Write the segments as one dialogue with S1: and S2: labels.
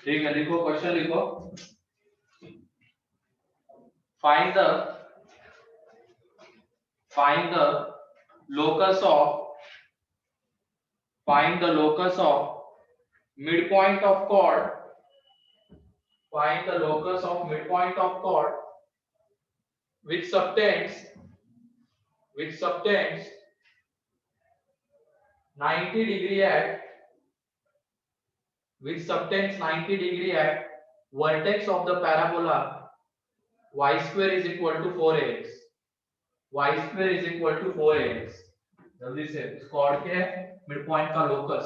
S1: ठीक है, लिखो क्वेश्चन लिखो। Find the locus of midpoint of chord. Find the locus of midpoint of chord which subtends 90 degree at vertex of the parabola y square is equal to 4ax. जल्दी से इस chord के midpoint का locus।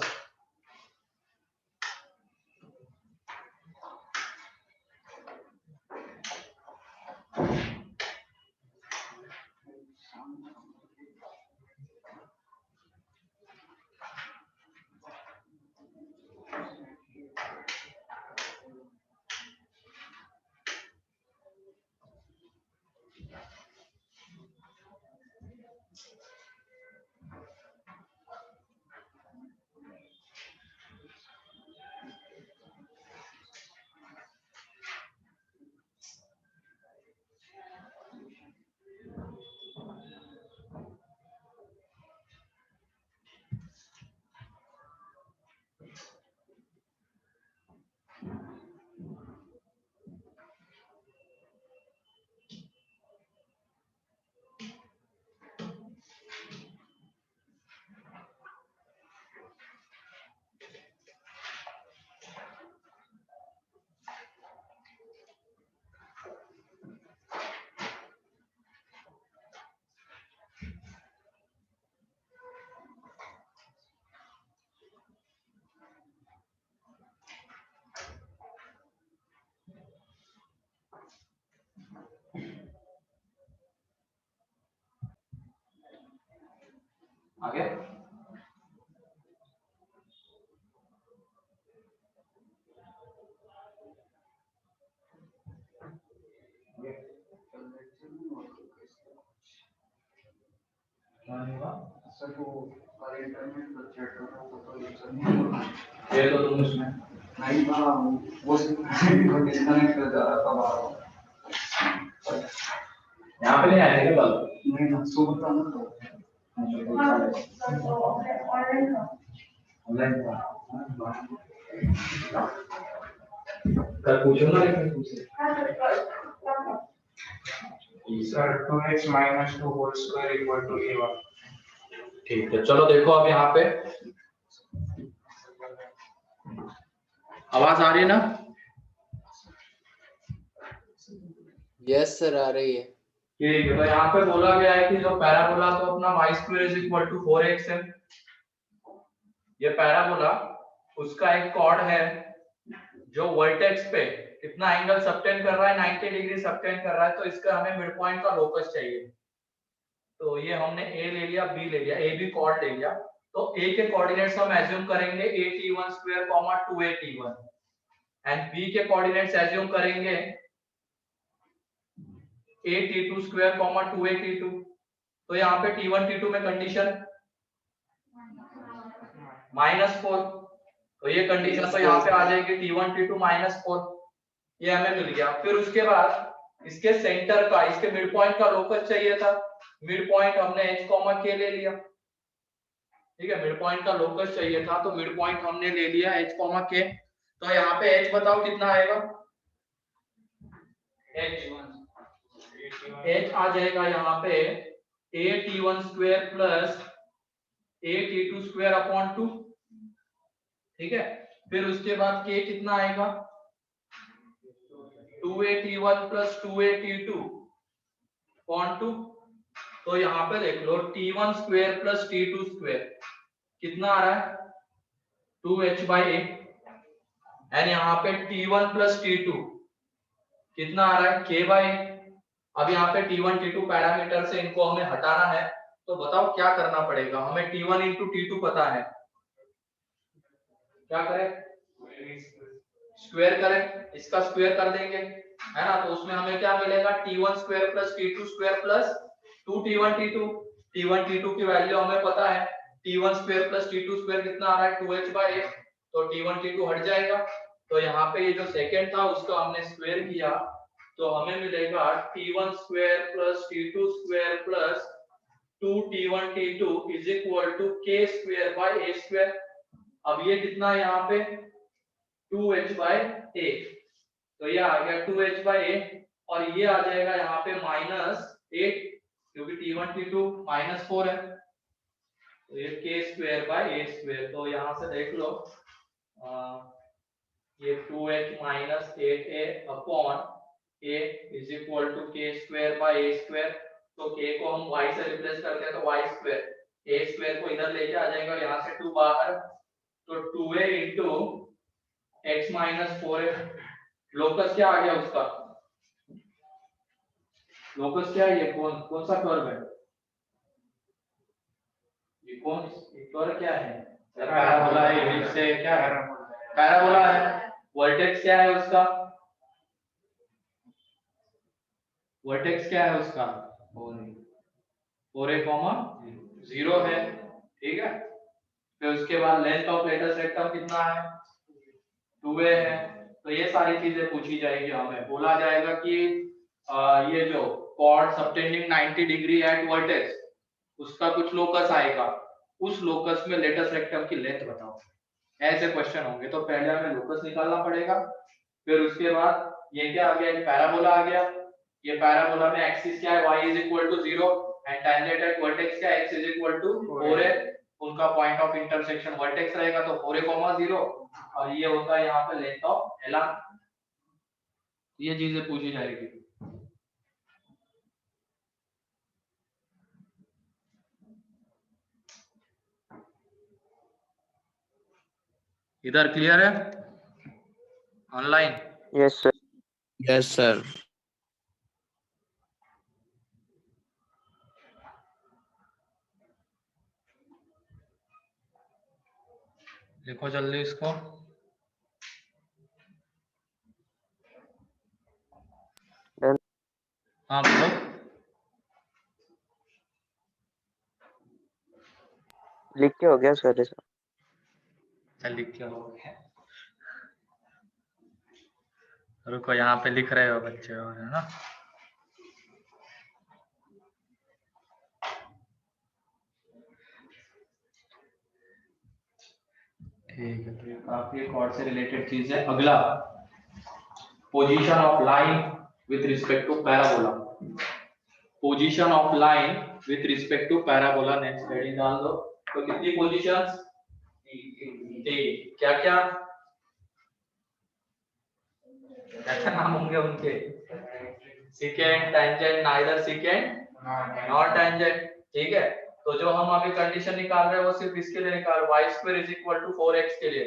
S1: आगे
S2: sir वो internet पर chat कर रहा था तो
S1: ये तो तुम इसमें
S2: नहीं था वो डिस्कनेक्ट कर जा रहा था बाहर।
S1: यहाँ पे नहीं आएगा क्या बल्ब?
S2: नहीं ना सुबह था ना तो
S1: ऑनलाइन था। कल पूछो ना, लेकिन पूछे
S3: sir 2x minus 2 whole square equal to a1।
S1: ठीक है, चलो देखो अब यहाँ पे आवाज आ रही है ना?
S4: यस सर आ रही है।
S1: ठीक है, तो यहाँ पे बोला गया है कि जो पैराबोला तो अपना y square is equal to 4x है। ये पैराबोला उसका एक कॉर्ड है जो वर्टेक्स पे कितना एंगल सबटेंड कर रहा है, 90 डिग्री सबटेंड कर रहा है। तो इसका हमें मिड पॉइंट का लोकस चाहिए। तो ये हमने a ले लिया, b ले लिया, a b कॉर्ड ले लिया। तो a के कोऑर्डिनेट्स हम एज्यूम करेंगे at1 square 2at1 and b के कोऑर्डिनेट्स एज्यूम करेंगे at2 स्क्वायर 2at2। तो यहाँ पे t1 t2 में कंडीशन -4, तो ये कंडीशन तो यहाँ पे आ जाएगी t1 t2 -4। ये हमें मिल गया। फिर उसके बाद इसके सेंटर का, इसके मिड पॉइंट का लोकस चाहिए था। मिड पॉइंट हमने h k ले लिया। ठीक है, मिड पॉइंट का लोकस चाहिए था तो मिड पॉइंट हमने ले लिया h k। तो यहाँ पे h बताओ कितना आएगा? h आ जाएगा यहाँ पे at1 square plus at2 square upon 2। ठीक है, फिर उसके बाद k कितना आएगा? 2at1 plus 2at2 upon 2। तो यहाँ पे देख लो t1 square plus t2 square कितना आ रहा है? 2h/a एंड यहाँ पे t1 प्लस t2 कितना आ रहा है? k/a। अब यहाँ पे t1 t2 पैरामीटर से इनको हमें हटाना है। तो बताओ क्या करना पड़ेगा? हमें t1 इंटू t2 पता है, क्या करें? स्क्वायर करें, इसका स्क्वायर कर देंगे, है ना। तो उसमें हमें क्या मिलेगा? t1 square plus t2 square plus 2t1 t2। t1 t2 की वैल्यू हमें पता है, t1 square plus t2 square कितना आ रहा है? 2h/a। तो t1 t2 हट जाएगा। तो यहाँ पे ये जो सेकेंड था उसका हमने स्क्वायर किया तो हमें मिलेगा t1 square plus t2 square plus 2t1 t2 is equal to k square by a square. अब ये कितना है यहाँ पे 2h बाय a, तो ये आ गया 2h बाय a और ये आ जाएगा यहाँ पे -8 क्योंकि t1 t2 -4 है तो ये k square by a square. तो यहाँ से देख लो ये 2h minus 8a upon a is equal to k square by a square. तो k को हम y से रिप्लेस करते हैं तो y स्क्वायर, a स्क्वायर को इधर लेके आ जाएगा यहाँ से 2 बाहर तो 2a into x minus 4a। Locus क्या आ गया उसका, लोकस क्या है, ये कौन सा कर्व है, ये कौन कर्व क्या है, पैराबोला है, इलिप्स से क्या है, पैराबोला है। वर्टेक्स क्या है उसका, वर्टेक्स क्या है उसका 4a, 0 है, ठीक है। फिर उसके बाद लेंथ ऑफ लेटेस्ट रेक्टम कितना है 2a है। तो ये सारी चीजें पूछी जाएगी, हमें बोला जाएगा कि ये जो chord subtending 90 degree at vertex उसका कुछ लोकस आएगा, उस लोकस में लेटेस्ट रेक्टम की लेंथ बताओ, ऐसे क्वेश्चन होंगे। तो पहले हमें लोकस निकालना पड़ेगा, फिर उसके बाद ये क्या आ गया, एक पैराबोला आ गया। ये पैराबोला में एक्सिस क्या है y is equal to 0 and tangent at vertex क्या x is equal to 4a, उनका पॉइंट ऑफ इंटरसेक्शन वर्टेक्स रहेगा तो 4a, 0 और ये होता है यहाँ पे लेंथ ऑफ एलन। ये चीजें पूछी जाएगी। इधर क्लियर है online?
S5: Yes sir.
S4: Yes sir.
S1: लिखो जल्दी इसको। हाँ बोलो।
S5: लिख के हो गया सर।
S1: चल लिख के हो गया, रुको यहाँ पे लिख रहे हो बच्चे हो, है ना। ठीक है, तो ये काफी कॉर्ड से रिलेटेड चीज है। अगला position of line with respect to parabola, position of line with respect to parabola. Next heading डाल दो। तो कितनी पोजीशंस, क्या क्या क्या नाम होंगे उनके, second, tangent, neither second not tangent, ठीक है। तो जो हम अभी कंडीशन निकाल रहे हैं वो सिर्फ इसके लिए निकाल y square is equal to 4x के लिए।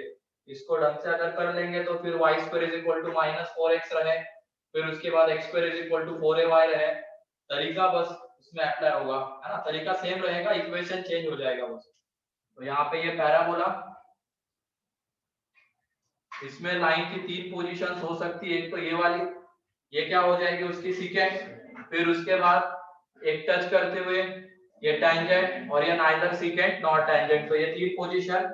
S1: इसको ढंग से अगर कर लेंगे तो फिर y square is equal to -4x रहे, फिर उसके बाद x square is equal to 4ay रहे। तरीका बस इसमें अप्लाई होगा, है ना, तरीका सेम रहेगा, इक्वेशन चेंज हो जाएगा बस। तो यहाँ पे ये पैराबोला, इसमें लाइन की 3 पोजीशंस हो सकती है। एक तो ये वाली, ये क्या हो जाएगी उसकी सीकेंट, फिर उसके बाद एक टच करते हुए ये टेंजेंट और ये नाइदर सीकेंट नॉट टेंजेंट। तो ये 3 पोजीशन,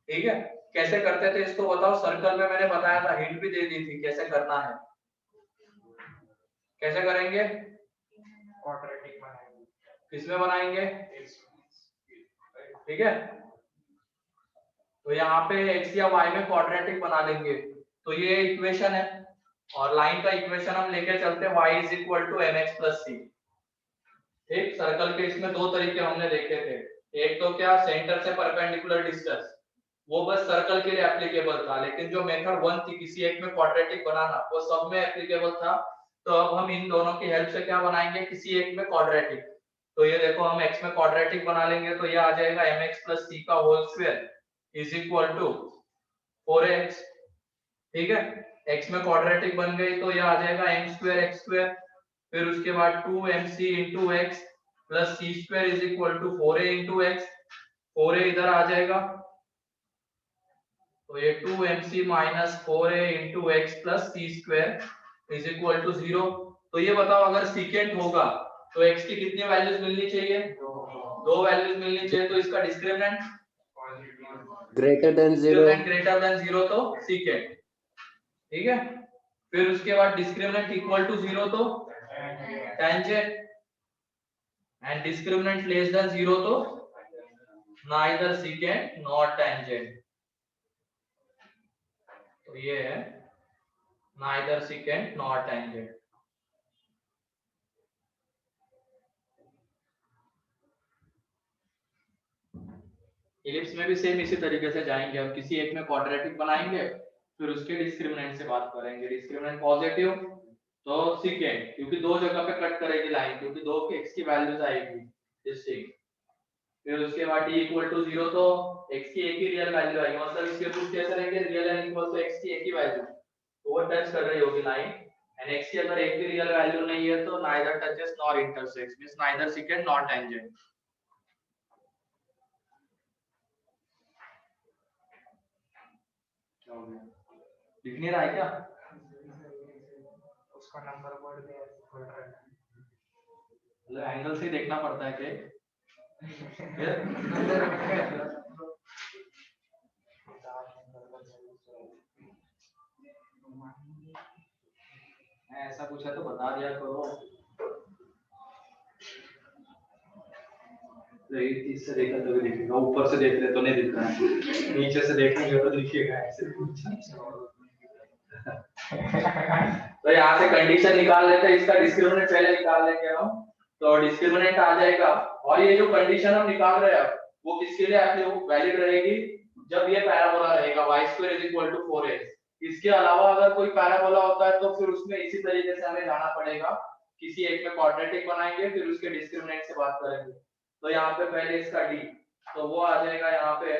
S1: ठीक है। कैसे करते थे इसको बताओ, सर्कल में मैंने बताया था, हिंट भी दे दी थी कैसे करना है। कैसे करेंगे,
S3: क्वाड्रेटिक बनाएंगे,
S1: किसमें बनाएंगे, ठीक है। तो यहाँ पे x या y में क्वाड्रेटिक बना लेंगे। तो ये इक्वेशन है और लाइन का इक्वेशन हम लेके चलते हैं y is equal to mx plus c। ठीक, सर्कल के इसमें 2 तरीके हमने देखे थे। एक तो क्या, सेंटर से परपेंडिकुलर डिस्टेंस, वो बस सर्कल के लिए एप्लीकेबल था, लेकिन जो मेथड 1 थी किसी एक में क्वाड्रेटिक बनाना, वो सब में एप्लीकेबल था। तो अब हम इन दोनों की हेल्प से क्या बनाएंगे, किसी एक में क्वाड्रेटिक। तो ये देखो हम x में क्वाड्रेटिक बना लेंगे तो ये आ जाएगा mx प्लस c का whole square is equal to 4x, ठीक है। x में क्वाड्रेटिक बन गई तो ये आ जाएगा m स्क्वायर x स्क्वायर, फिर उसके बाद 2mc into x plus c square is equal to 4a into x, 4a इधर आ जाएगा तो ये 2mc minus 4a into x plus c square is equal to 0। तो ये बताओ अगर सीकेंट होगा तो x की कितनी वैल्यूज मिलनी चाहिए, 2 वैल्यूज मिलनी चाहिए। तो इसका discriminant
S4: greater than 0,
S1: greater than 0 तो सीकेंट, ठीक है। फिर उसके बाद डिस्क्रिमिनेंट इक्वल टू 0 तो tangent, and discriminant less than 0 तो नाइदर सीकेंट नॉर टेंजेंट। तो ये है neither secant nor tangent. Ellipse में भी सेम इसी तरीके से जाएंगे, हम किसी एक में क्वाड्रेटिक बनाएंगे, फिर उसके डिस्क्रिमिनेंट से बात करेंगे। डिस्क्रिमिनेंट पॉजिटिव तो सीकेंट, क्योंकि दो जगह पे कट करेगी लाइन, क्योंकि दो के x की वैल्यूज आएगी डिस्टिंक्ट। फिर उसके बाद d इक्वल टू 0 तो x की एक ही रियल वैल्यू आएगी, मतलब इसके रूट कैसे रहेंगे, real and equal to x की एक ही वैल्यू ओवर टच कर रही होगी लाइन, एंड x की अगर एक भी रियल वैल्यू नहीं है तो neither touches nor intersects, means neither secant nor tangent. क्या हो गया, दिख नहीं रहा है क्या?
S3: उसका नंबर बढ़ गया, बढ़ रहा है।
S1: मतलब एंगल से ही देखना पड़ता है कि ऐसा कुछ है तो बता दिया करो। इससे देखा तो भी दिखेगा, ऊपर से देख रहे तो नहीं दिख रहा है, नीचे से देखेंगे तो दिखेगा ऐसे। तो यहाँ से कंडीशन निकाल लेते हैं, इसका डिस्क्रिमिनेंट पहले निकाल लेंगे हम। तो डिस्क्रिमिनेंट आ जाएगा, और ये जो कंडीशन हम निकाल रहे हैं वो किसके लिए वैलिड रहेगी, जब ये पैराबोला रहेगा y² = 4x। इसके अलावा अगर कोई पैराबोला होता है तो फिर उसमें इसी तरीके से हमें जाना पड़ेगा, किसी एक में क्वाड्रेटिक बनाएंगे, फिर उसके डिस्क्रिमिनेंट से बात करेंगे। तो यहाँ पे पहले इसका d, तो वो आ जाएगा यहाँ पे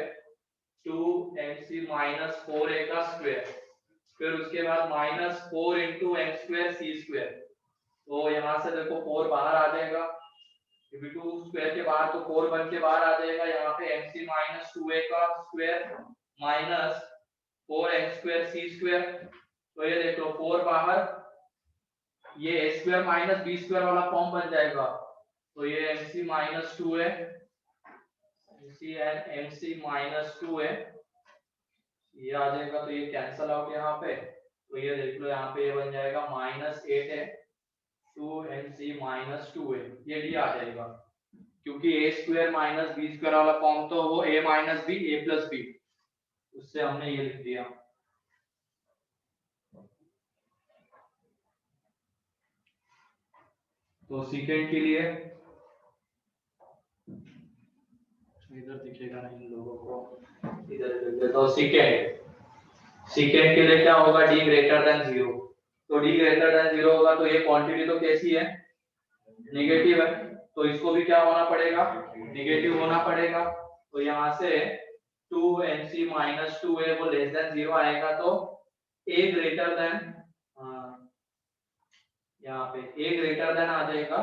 S1: 2mc - 4a का स्क्वायर, फिर उसके बाद -4 × m²c²। तो यहाँ से देखो 4 बाहर आ जाएगा, क्योंकि 2 स्क्वायर के बाहर तो 4 बन के बाहर आ जाएगा। यहाँ पे mc - 2a का स्क्वायर -4m²c²। तो ये देखो 4 बाहर, ये a² - b² वाला फॉर्म बन जाएगा। तो ये mc - 2a, mc - 2a ये आ जाएगा, तो ये कैंसल आउट यहाँ पे। तो ये देख लो यहाँ पे ये बन जाएगा -8 है 2mc - 2a, ये d आ जाएगा, क्योंकि a² - b² वाला फॉर्म तो वो a - b a + b, उससे हमने ये लिख दिया। तो सीकेंट के लिए इधर दिखेगा नहीं इन लोगों को, इधर लिख देता हूं। सीकेंट के लिए क्या होगा, d > 0। तो d > 0 होगा तो ये क्वांटिटी तो कैसी है, नेगेटिव है, तो इसको भी क्या होना पड़ेगा, नेगेटिव होना पड़ेगा। तो यहाँ से 2mc - 2a वो लेस देन 0 आएगा, तो a ग्रेटर देन, यहाँ पे a ग्रेटर देन आ जाएगा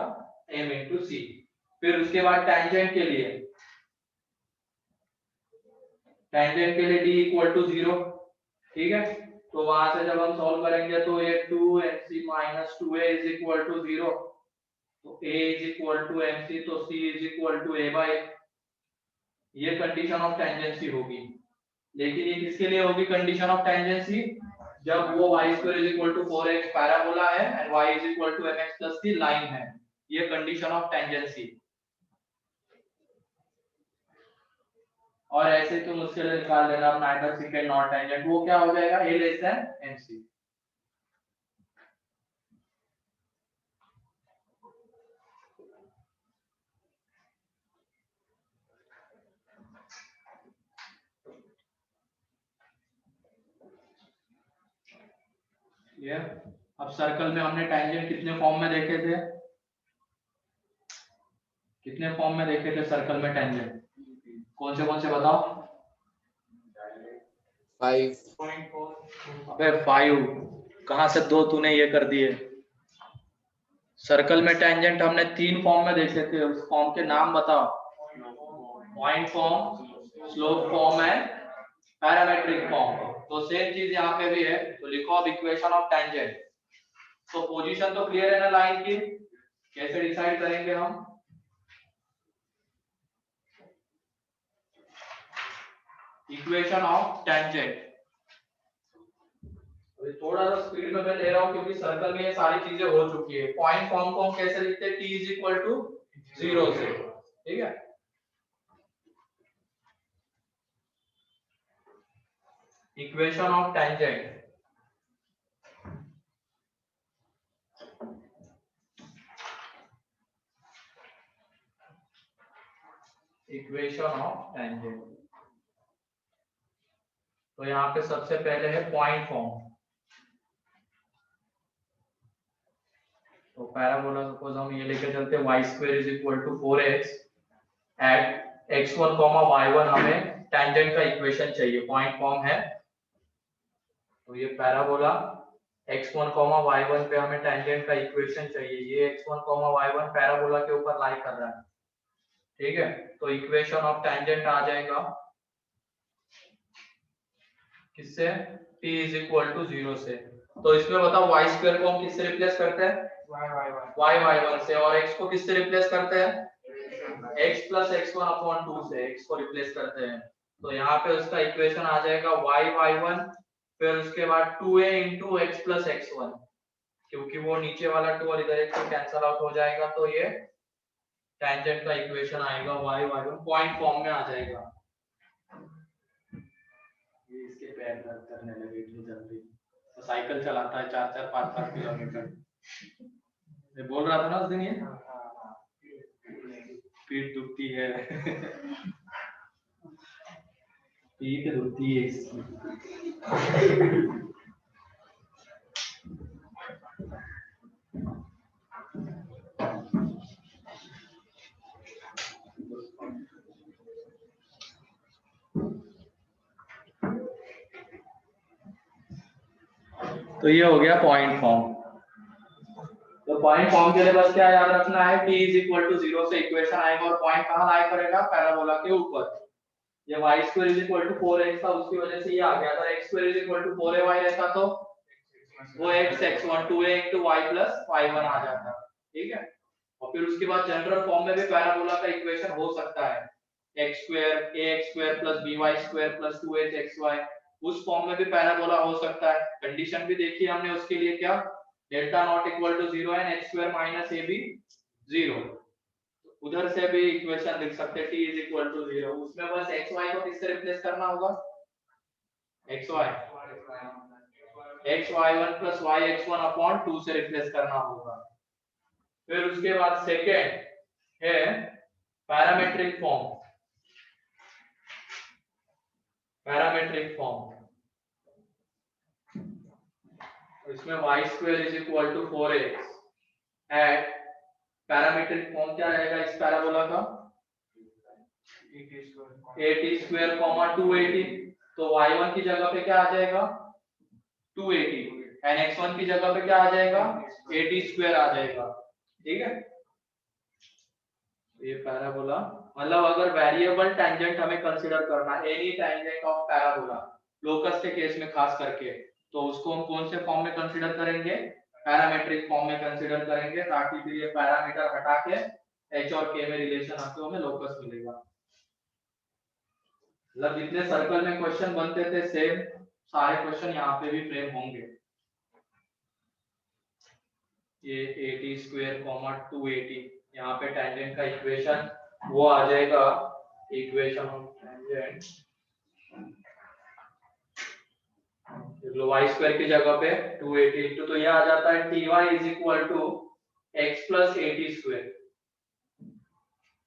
S1: m × c। फिर उसके बाद टेंजेंट के लिए, d = 0, ठीक है। तो वहां से जब हम सॉल्व करेंगे तो ये 2mc - 2a = 0, तो a = mc, तो c = a/a। ये कंडीशन ऑफ टेंजेंसी होगी। लेकिन ये किसके लिए होगी कंडीशन ऑफ टेंजेंसी, जब वो y² = 4x पैराबोला है and y = mx + c line है, ये कंडीशन ऑफ टेंजेंसी। और ऐसे तो मुश्किल निकाल देना आप नाइदर सीकेंट नॉर टेंजेंट, वो क्या हो जाएगा, a < mc। ये अब सर्कल में हमने टेंजेंट कितने फॉर्म में देखे थे, कितने फॉर्म में देखे थे सर्कल में टेंजेंट, कौन से बताओ।
S4: 5
S1: अबे 5 कहां से 2 तूने ये कर दिए। सर्कल में टेंजेंट हमने 3 फॉर्म में देखे थे, उस फॉर्म के नाम बताओ। Point form, slope form and parametric form. तो सेम चीज यहाँ पे भी है, तो लिखो अब इक्वेशन ऑफ टेंजेंट। तो पोजीशन तो क्लियर है ना लाइन की, कैसे डिसाइड करेंगे हम, इक्वेशन ऑफ टेंजेंट। अभी थोड़ा सा स्पीड में मैं ले रहा हूँ क्योंकि सर्कल में ये सारी चीजें हो चुकी है। पॉइंट फॉर्म को हम कैसे लिखते हैं, t इज इक्वल टू 0 से, ठीक है। Equation of tangent, equation of tangent. तो यहाँ पे सबसे पहले है पॉइंट फॉर्म। तो पैराबोला सपोज हम ये लेके चलते हैं y square is equal to 4x at x1 y1, हमें टेंजेंट का इक्वेशन चाहिए, पॉइंट फॉर्म है। तो ये पैराबोला x1 y1 पे हमें टेंजेंट का इक्वेशन चाहिए, ये x1 y1 पैराबोला के ऊपर लाई कर रहा है, ठीक है। तो इक्वेशन ऑफ टेंजेंट आ जाएगा किससे, t इज इक्वल टू 0 से। तो इसमें बताओ y स्क्वायर को हम किससे रिप्लेस करते हैं, y1 से, और x को किससे रिप्लेस करते हैं, x प्लस x1 अपॉन 2 से, x को रिप्लेस करते हैं। तो यहाँ पे उसका इक्वेशन आ जाएगा y1, फिर उसके बाद 2a into x plus x1, क्योंकि वो नीचे वाला 2 और इधर एक तो कैंसल आउट हो जाएगा, तो ये टेंजेंट का इक्वेशन आएगा y1 पॉइंट फॉर्म में आ जाएगा। ये इसके पैर दर्द करने लगे इतनी जल्दी, तो साइकिल चलाता है 4-4 5-5 किलोमीटर। मैं बोल रहा था ना उस दिन, ये पीठ दुखती है पीठ दुखती है इसकी। तो ये हो गया पॉइंट फॉर्म। तो पॉइंट फॉर्म के लिए बस क्या याद रखना है, t इज इक्वल टू 0 से इक्वेशन आएगा और पॉइंट कहां लाई करेगा, पैराबोला के ऊपर। ये y square is equal to 4x था, उसकी वजह से ये आ गया था। x square is equal to 4ay रहता तो वो x x1 2a into y plus y1 आ जाता, ठीक है। और फिर उसके बाद जनरल फॉर्म में भी पैराबोला का इक्वेशन हो सकता है, x square ax square plus by square plus 2hxy, उस फॉर्म में भी पैराबोला हो सकता है। कंडीशन भी देखी हमने उसके लिए, क्या, delta not equal to 0 and h square minus ab 0। उधर से भी इक्वेशन लिख सकते हैं, t इज इक्वल टू 0, उसमें बस xy को किससे रिप्लेस करना होगा, xy xy1 plus yx1 upon 2 से रिप्लेस करना होगा। फिर उसके बाद सेकेंड है पैरामेट्रिक फॉर्म। पैरामेट्रिक फॉर्म, इसमें y square is equal to 4x at, parametric form क्या रहेगा इस पैराबोला का, at स्क्वायर 280। तो y1 की जगह पे क्या आ जाएगा 280 एंड x1 की जगह पे क्या आ जाएगा 80 स्क्वायर आ जाएगा, ठीक है। ये पैराबोला, मतलब अगर वेरिएबल टेंजेंट हमें कंसीडर करना, any tangent of parabola, locus के केस में खास करके, तो उसको हम कौन से फॉर्म में कंसीडर करेंगे, पैरामेट्रिक फॉर्म में कंसीडर करेंगे, ताकि फिर ये पैरामीटर हटा के h और k में रिलेशन आके हमें लोकस मिलेगा। मतलब जितने सर्कल में क्वेश्चन बनते थे सेम सारे क्वेश्चन यहाँ पे भी फ्रेम होंगे। ये 80 स्क्वायर 280, यहाँ पे टेंजेंट का इक्वेशन वो आ जाएगा, equation of tangent, y square की जगह पे 280 इंटू, तो ये आ जाता है ty is equal to x plus 80 square,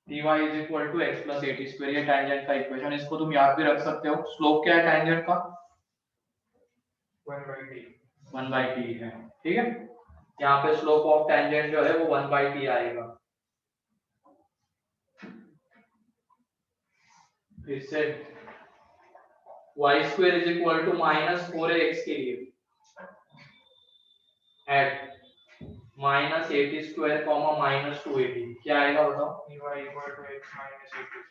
S1: ty is equal to x plus 80 square, ये टेंजेंट का इक्वेशन। इसको तुम याद भी रख सकते हो। स्लोप क्या है टेंजेंट का, 1/t है, ठीक है। यहाँ पे स्लोप ऑफ टेंजेंट जो है वो 1/t आएगा। इससे y square is equal to minus 4x के लिए at minus 80 square comma minus 280, क्या आएगा बताओ,
S3: y equal to x minus 80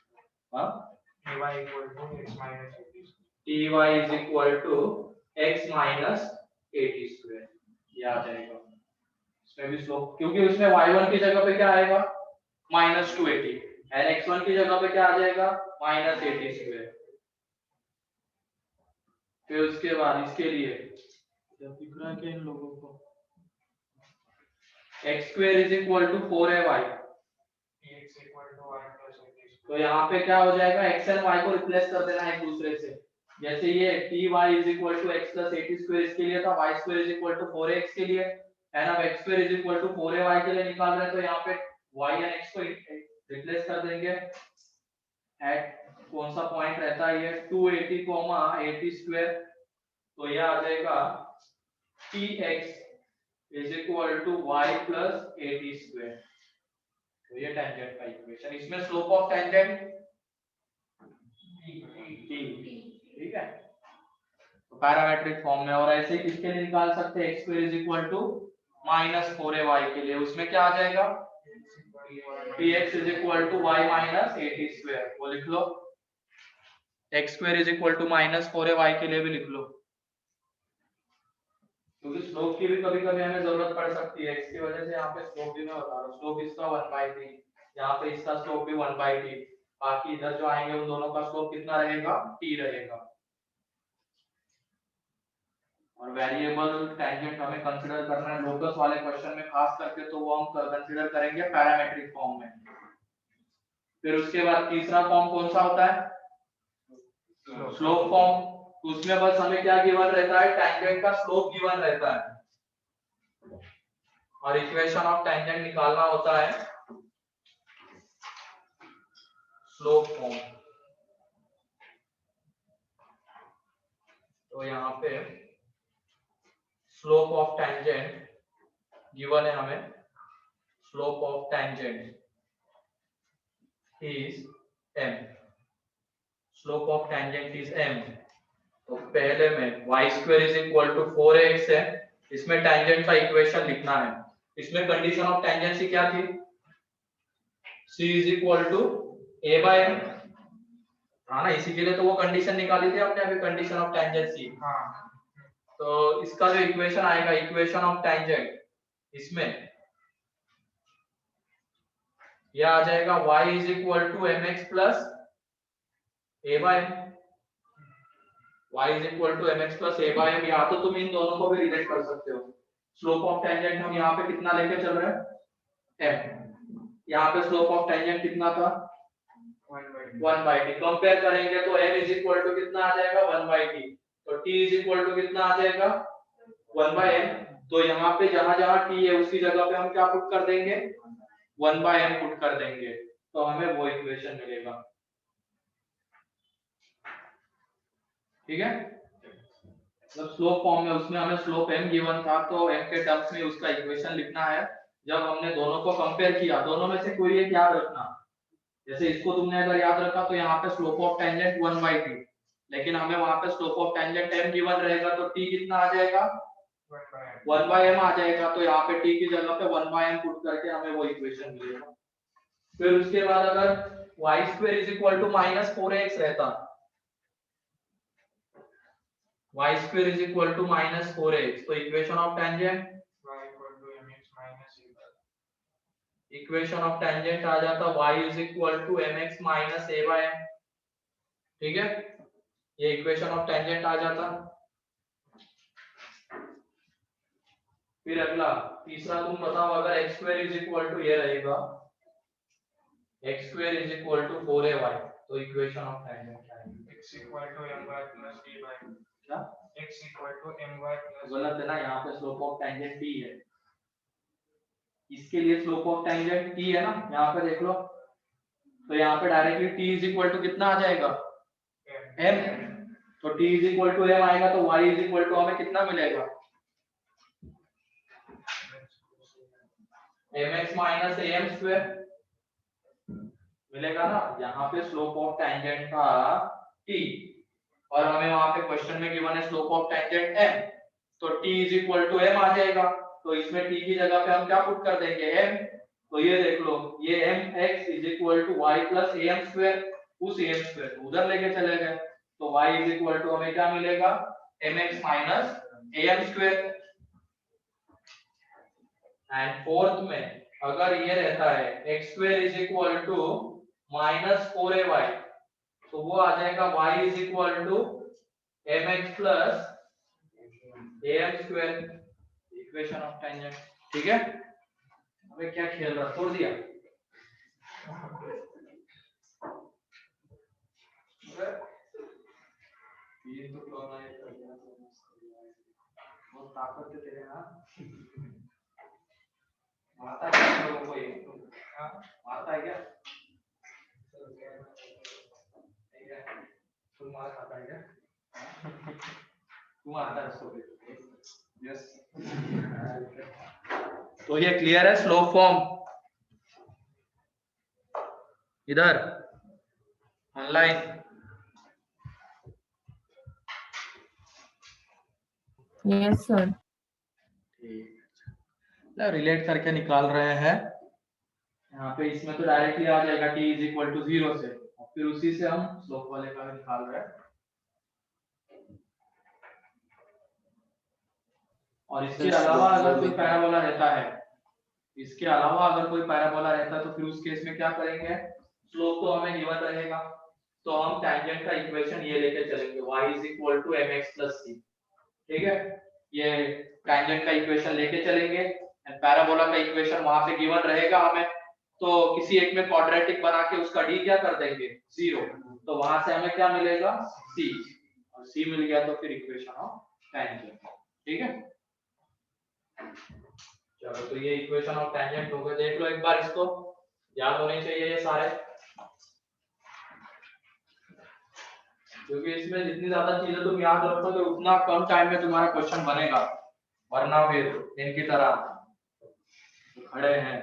S1: हाँ,
S3: y equal to x minus 80
S1: ty is equal to x minus 80 square, ये आ जाएगा। इसमें भी स्लोप, क्योंकि उसमें y1 की जगह पे क्या आएगा माइनस 280 एंड x1 की जगह पे क्या आ जाएगा माइनस 80 स्क्वायर। फिर उसके बाद इसके लिए क्या दिख रहा है क्या इन लोगों को? x square is equal to 4ay,
S3: x equal to y plus a t
S1: तो यहाँ पे क्या हो जाएगा, x एंड y को रिप्लेस कर देना एक दूसरे से। जैसे ये ty is equal to x plus at square इसके लिए था, y square is equal to 4x के लिए, एंड अब x square is equal to 4ay के लिए निकाल रहे हैं, तो यहाँ पे y एंड x को रिप्लेस कर देंगे। एट कौन सा पॉइंट रहता है ये 280, 80 स्क्वायर, तो ये आ जाएगा tx is equal to y plus 80 square. तो ये टेंजेंट का इक्वेशन, इसमें स्लोप ऑफ टेंजेंट t, ठीक है, तो पैरामेट्रिक फॉर्म में। और ऐसे किसके लिए निकाल सकते हैं, x square is equal to minus 4ay के लिए, उसमें क्या आ जाएगा, tx is equal to y minus 80 square, वो लिख लो। x square is equal to minus 4ay के लिए भी लिख लो, क्योंकि स्लोप की भी कभी कभी हमें जरूरत पड़ सकती है, इसकी वजह से यहाँ पे स्लोप भी मैं बता रहा हूँ। स्लोप इसका 1/3, यहाँ पे इसका स्लोप भी 1/3, बाकी इधर जो आएंगे उन दोनों का स्लोप कितना रहेगा, t रहेगा। और वेरिएबल टेंजेंट हमें कंसीडर करना है लोकस वाले क्वेश्चन में खास करके, तो वो हम कंसीडर करेंगे पैरामेट्रिक फॉर्म में। फिर उसके बाद तीसरा फॉर्म कौन सा होता है, स्लोप फॉर्म। उसमें बस हमें क्या गिवन रहता है, टेंजेंट का स्लोप गिवन रहता है, और इक्वेशन ऑफ टेंजेंट निकालना होता है स्लोप फॉर्म। तो यहाँ पे स्लोप ऑफ टेंजेंट गिवन है हमें, slope of tangent is m, slope of tangent is m। तो पहले में y square is equal to 4x है, इसमें टेंजेंट का इक्वेशन लिखना है। इसमें कंडीशन ऑफ टेंजेंसी क्या थी, c is equal to a by m, हाँ ना, इसी के लिए तो वो कंडीशन निकाली थी आपने अभी, कंडीशन ऑफ टेंजेंसी।
S3: हाँ,
S1: तो इसका जो इक्वेशन आएगा, इक्वेशन ऑफ टेंजेंट, इसमें यह आ जाएगा y is equal to mx plus a by m, y is equal to mx plus a by m। या तो तुम इन दोनों को भी रिलेट कर सकते हो। स्लोप ऑफ टेंजेंट हम यहाँ पे कितना लेके चल रहे हैं, m, यहाँ पे स्लोप ऑफ टेंजेंट कितना था, 1/t। कंपेयर करेंगे तो m इज इक्वल टू कितना आ जाएगा, 1/t, तो t इज इक्वल टू कितना आ जाएगा, 1/m। तो यहाँ पे जहां जहां t है उसकी जगह पे हम क्या पुट कर देंगे, 1/m पुट कर देंगे, तो हमें वो इक्वेशन मिलेगा। ठीक है, मतलब स्लोप फॉर्म में उसमें हमें स्लोप m गिवन था, तो m के टर्म्स में उसका इक्वेशन लिखना है। जब हमने दोनों को कंपेयर किया, दोनों में से कोई एक याद रखना, जैसे इसको तुमने अगर याद रखा तो यहाँ पे स्लोप ऑफ टेंजेंट 1/t, लेकिन हमें वहां पे slope of tangent m given रहेगा, तो t कितना आ जाएगा, 1/m आ जाएगा। तो यहाँ पे t की जगह पे 1/m पुट करके हमें वो इक्वेशन मिलेगा। फिर उसके बाद अगर y square is equal to minus 4x रहता, y square is equal to minus 4x, तो equation of tangent,
S3: y equal to mx minus a by
S1: equation of tangent आ जाता y is equal to mx minus a by m। ठीक है, ये equation of tangent आ जाता। फिर अगला तीसरा तुम बताओ, अगर x square is equal to ये रहेगा, x square is equal to 4ay, तो इक्वेशन ऑफ टेंजेंट क्या है,
S3: x equal to my plus b by
S1: क्या
S3: x equal to my plus
S1: गलत है ना, यहाँ पे स्लोप ऑफ टेंजेंट t है, इसके लिए स्लोप ऑफ टेंजेंट t है ना, यहाँ पे देख लो, तो यहाँ पे directly t is equal to कितना आ जाएगा, m, तो t is equal to m आएगा, तो y इज इक्वल टू हमें कितना मिलेगा, mx माइनस am स्क्वायर मिलेगा ना। यहाँ पे स्लोप ऑफ टेंजेंट था t, और हमें वहां पे क्वेश्चन में गिवन है स्लोप ऑफ टेंजेंट m, तो t is equal to m आ जाएगा। तो इसमें t की जगह पे हम क्या पुट कर देंगे, m, तो ये देख लो, ये mx is equal to y plus am square, उस am स्क्वायर उधर लेके चले गए, तो y इज इक्वल टू हमें क्या मिलेगा, mx minus am square. And fourth में अगर ये रहता है x square is equal to minus 4ay, तो वो आ जाएगा y is equal to mx plus am square equation of tangent. ठीक है, अबे क्या खेल रहा, तोड़ दिया। ये तो करना है, कर दिया तो बहुत ताकत है तेरे ना। मारता है क्या लोगों को ये? हाँ, मारता है क्या? ठीक है, तुम मार खाता है क्या? तू मारता है उसको फिर? यस। तो ये क्लियर है स्लोप फॉर्म इधर ऑनलाइन।
S6: Yes sir.
S1: ठीक, रिलेट करके निकाल रहे हैं यहाँ पे। इसमें तो डायरेक्टली आ जाएगा t इज इक्वल टू 0 से, और फिर उसी से हम स्लोप वाले का निकाल रहे हैं। और इसके अलावा अगर कोई पैराबोला रहता है, इसके अलावा अगर कोई पैराबोला रहता है तो फिर उस केस में क्या करेंगे, स्लोप तो हमें गिवन रहेगा, तो हम टैंजेंट का इक्वेशन ये लेके चलेंगे y is equal to mx plus c। ठीक है, ये टैंजेंट का इक्वेशन लेके चलेंगे, पैराबोला का इक्वेशन वहां पे गिवन रहेगा हमें, तो किसी एक में क्वाड्रेटिक बना के उसका d क्या कर देंगे 0, तो वहां से हमें क्या मिलेगा c, और c मिल गया तो फिर इक्वेशन ऑफ टैंजेंट। ठीक है, चलो तो ये इक्वेशन ऑफ टैंजेंट हो गए। देख लो एक बार, इसको याद होने चाहिए ये सारे, क्योंकि इसमें जितनी ज्यादा चीजें तुम याद रखोगे उतना कम टाइम में तुम्हारा क्वेश्चन बनेगा, वरना फिर इनकी तरह खड़े हैं।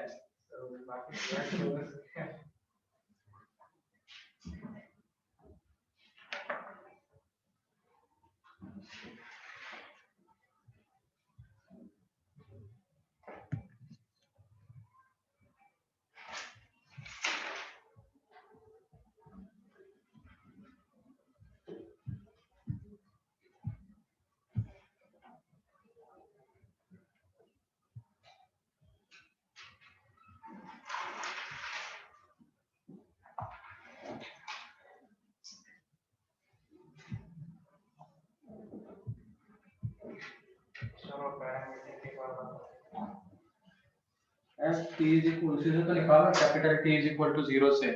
S1: एस टी इज इक्वल, उसी से तो निकाला capital T is equal to 0 से।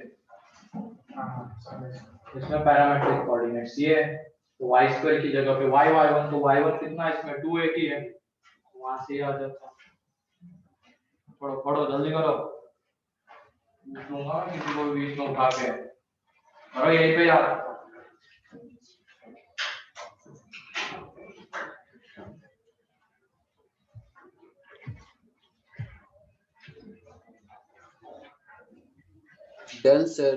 S1: इसमें पैरामेट्रिक कोऑर्डिनेट्स ये है, तो y स्क्वायर की जगह पे y1, तो y1 कितना है इसमें 280 है, वहां से आ जाता। पढ़ो पढ़ो जल्दी करो, पूछूंगा किसी को बीच में उठा के, करो यहीं पे यार।
S4: Done sir.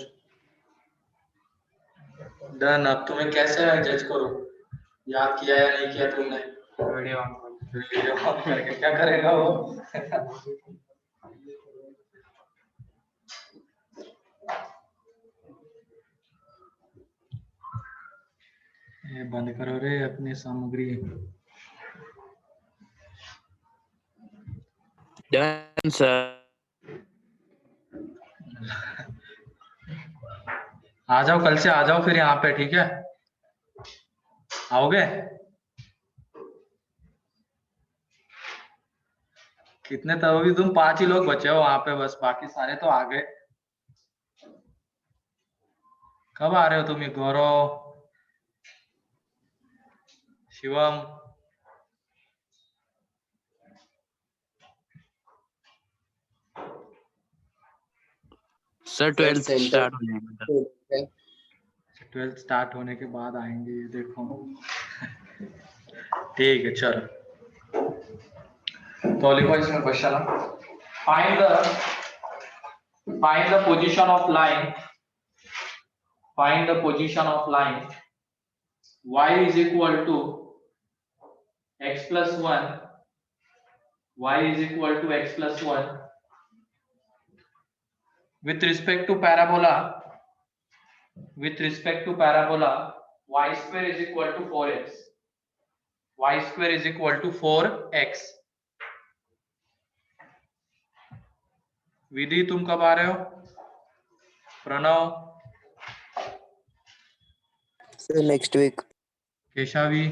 S1: डन। अब तुम्हें कैसे जज करो, याद किया या नहीं किया तुमने?
S3: वीडियो
S1: ऑन करके क्या करेगा वो? ये बंद करो रे अपनी सामग्री।
S5: Done sir.
S1: आ जाओ, कल से आ जाओ फिर यहाँ पे, ठीक है? आओगे? कितने तो अभी तुम 5 ही लोग बचे हो वहां पे बस, बाकी सारे तो आ गए। कब आ रहे हो तुम? गौरव, शिवम,
S5: सर 12th स्टार्ट हो जाएगा।
S1: 12th स्टार्ट होने के बाद आएंगे ये, देखो। ठीक है चलो, तो लिखो इसमें question, find the position of line, find the position of line y is equal to x plus 1, y is equal to x plus 1 with respect to parabola, with respect to parabola y square is equal to 4x, y square is equal to 4x। Vidhi तुम कब आ रहे हो? Pranav,
S5: sir next week.
S1: Keshavi,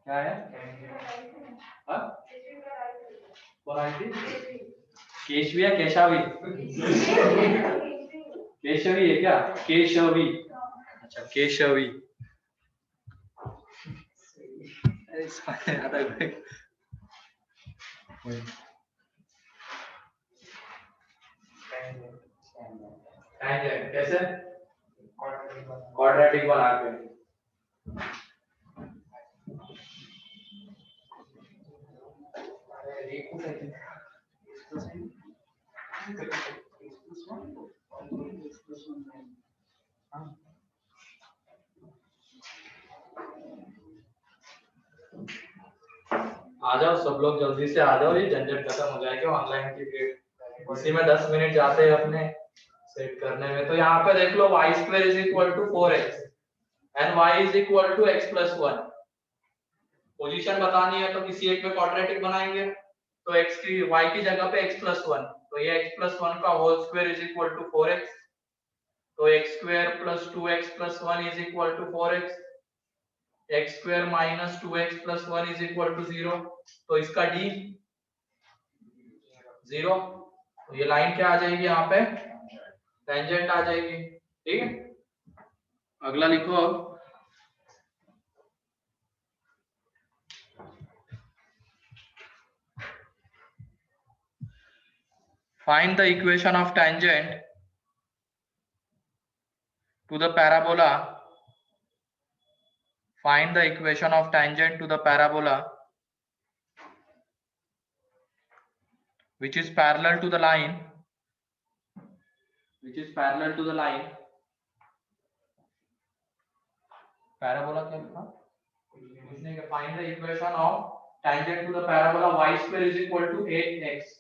S1: क्या है? हाँ? Variety? Keshavi या केशावी? केशवी है क्या? केशवी। अच्छा केशवी। अरे इसमें आता है। Tangent कैसे? क्वाड्रेटिक बना के। आ जाओ सब लोग जल्दी से आ जाओ, ये झंझट खत्म हो जाएगा ऑनलाइन की पीरियड। उसी में 10 मिनट जाते हैं अपने सेट करने में। तो यहाँ पे देख लो y square is equal to 4x and y is equal to x plus 1। Position बतानी है तो किसी एक में क्वाड्रेटिक बनाएंगे, तो x की y की जगह पे x प्लस 1, तो ये x प्लस 1 का whole square is equal to 4x, तो x square plus 2x plus 1 is equal to 4x, x square minus 2x plus 1 is equal to 0, तो इसका d 0। तो ये लाइन क्या आ जाएगी यहाँ पे? टेंजेंट आ जाएगी। ठीक है, अगला लिखो। Find the equation of tangent to the parabola. Find the equation of tangent to the parabola which is parallel to the line. Which is parallel to the line. Parabola क्या लिखा? इसने find the equation of tangent to the parabola y square is equal to 8x.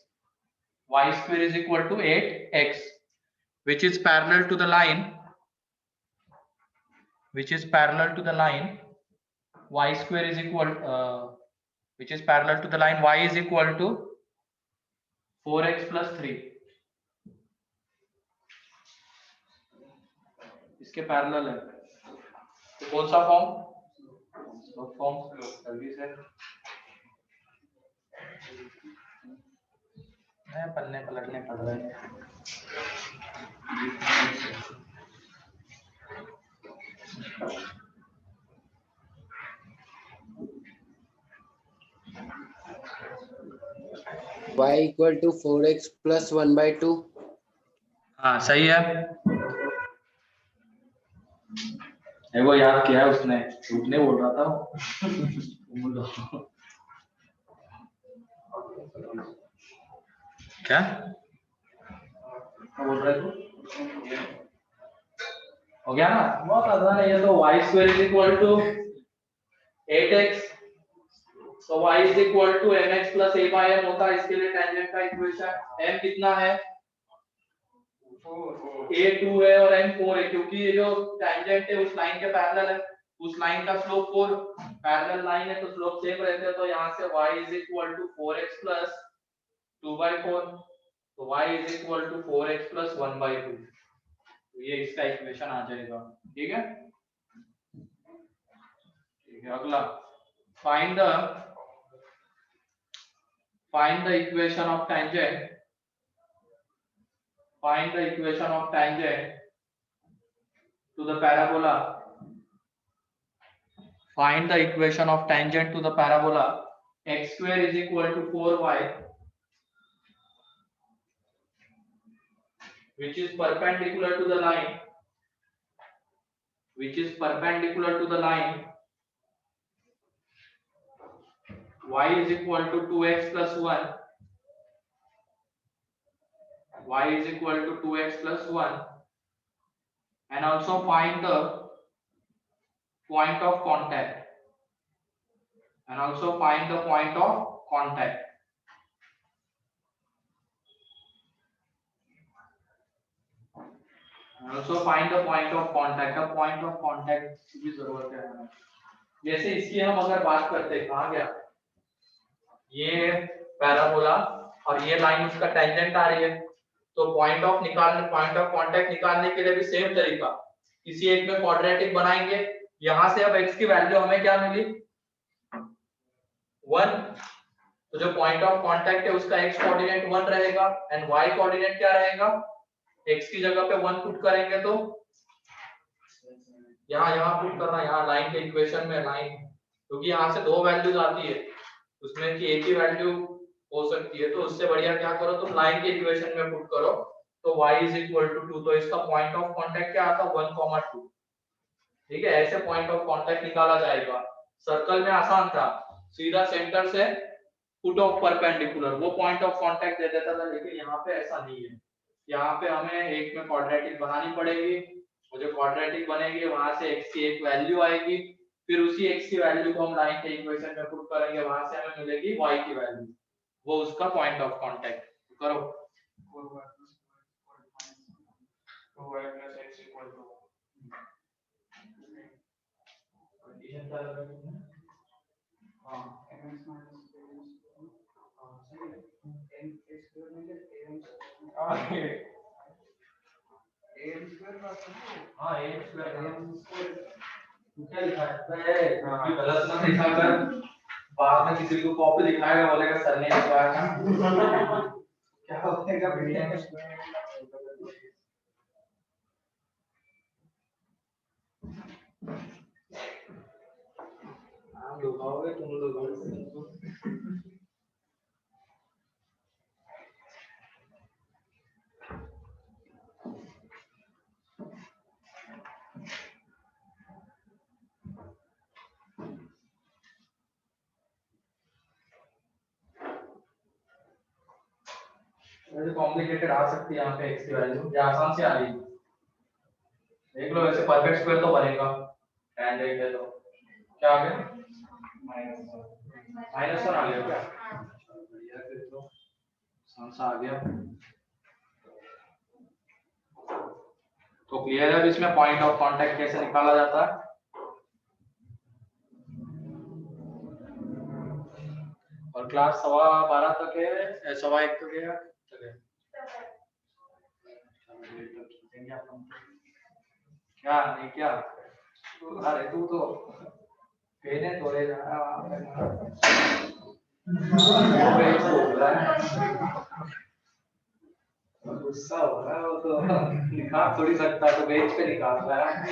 S1: Y square is equal to 8x, which is parallel to the line. Which is parallel to the line. Y square is equal. Which is parallel to the line y is equal to 4x plus 3. इसके parallel है, तो कौन सा form? Form जल्दी से पन्ने पलटने पड़ रहे हैं।
S4: y equal to 4x plus 1/2।
S1: हाँ सही है, वो याद किया है उसने, झूठ नहीं बोल रहा था। क्या बोल रहे थे? हो गया ना, बहुत आसान है ये तो। y square is equal to 8x, तो y is equal to mx plus a by m होता है। इसके लिए टेंजेंट का इक्वेशन m कितना है? a 2 है और m 4 है, क्योंकि ये जो टेंजेंट है उस लाइन के पैरेलल है। उस लाइन का स्लोप 4, पैरेलल लाइन है तो स्लोप सेम रहते हैं। तो यहाँ से y is equal to 4x plus 2/4, तो y is equal to 4x plus 1/2। तो ये इसका इक्वेशन आ जाएगा। ठीक है, ठीक है। अगला find the equation of tangent. Find the equation of tangent to the parabola. Find the equation of tangent to the parabola x square is equal to 4y, which is perpendicular to the line. Which is perpendicular to the line. Y is equal to 2x plus 1. Y is equal to 2x plus 1, and also find the point of contact. And also find the point of contact. And also find the point of contact. The point of contact की भी जरूरत है हमें। जैसे इसकी हम अगर बात करते हैं, कहाँ गया? ये पैराबोला और ये लाइन उसका टेंजेंट आ रही है, तो पॉइंट ऑफ कांटेक्ट निकालने के लिए भी सेम तरीका, किसी एक में क्वाड्रेटिक बनाएंगे। यहां से अब x की वैल्यू हमें क्या मिली? 1, तो जो पॉइंट ऑफ कांटेक्ट है उसका x कोऑर्डिनेट 1 रहेगा एंड y कोऑर्डिनेट क्या रहेगा, x की जगह पे 1 पुट करेंगे तो यहाँ पुट करना, यहाँ लाइन के इक्वेशन में लाइन, क्योंकि यहाँ से दो वैल्यूज आती है उसमें कि एक ही वैल्यू हो सकती है, तो उससे बढ़िया क्या करो तुम लाइन के इक्वेशन में पुट करो, तो y इज इक्वल टू 2, तो इसका पॉइंट ऑफ कांटेक्ट क्या आता है 1, 2। ठीक है, ऐसे पॉइंट ऑफ कांटेक्ट निकाला जाएगा। सर्कल में आसान था, सीधा सेंटर से फुट ऑफ परपेंडिकुलर वो पॉइंट ऑफ कांटेक्ट दे देता था, लेकिन यहाँ पे ऐसा नहीं है। यहाँ पे हमें एक में क्वाड्रेटिक बनानी पड़ेगी, और जो क्वाड्रेटिक बनेगी वहां से x की एक वैल्यू आएगी, फिर उसी x की वैल्यू को हम लाइन के इक्वेशन में पुट करेंगे, वहां से हमें मिलेगी y की वैल्यू, वो उसका पॉइंट ऑफ कांटेक्ट। करो
S3: 2y plus x equal to
S1: हाँ
S2: mx minus n x square म्हणजे am square का
S1: हाँ a स्क्वायर तू क्या लिखा है, ये गलत ना लिखा कर, बाद में किसी को कॉपी दिखाएगा बोलेगा सर ने लिखवाया था। क्या होगा
S3: am square
S1: आप लोग आओगे तुम लोग वैसे कॉम्प्लिकेटेड आ सकती है यहाँ पे x की वैल्यू, या आसान से आ रही है, देख लो वैसे परफेक्ट स्क्वायर तो बनेगा, टेंजेंट है तो क्या आ गया -1 आ गया क्या, बढ़िया फिर तो आसान सा आ गया। तो क्लियर है अब इसमें पॉइंट ऑफ कांटेक्ट कैसे निकाला जाता है। और क्लास 12:15 तक है, 1:15 तक है क्या नहीं क्या, अरे तू तो कहने तोड़े जा रहा गुस्सा हो रहा है, वो तो निकाल थोड़ी सकता, तो बेंच पे निकाल रहा है।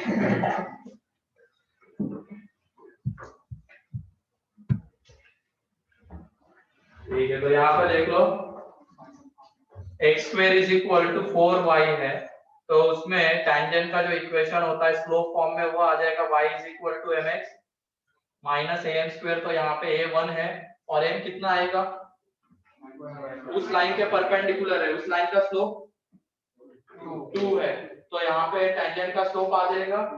S1: ठीक है, तो यहाँ पे देख लो x square is equal to 4y है, तो उसमें टेंजेंट का जो इक्वेशन होता है स्लोप फॉर्म में वो आ जाएगा y is equal to mx minus am square, तो यहाँ पे a1 है और m कितना आएगा, उस लाइन के परपेंडिकुलर है, उस लाइन का स्लोप 2 है, तो यहाँ पे टेंजेंट का स्लोप आ जाएगा -1/2,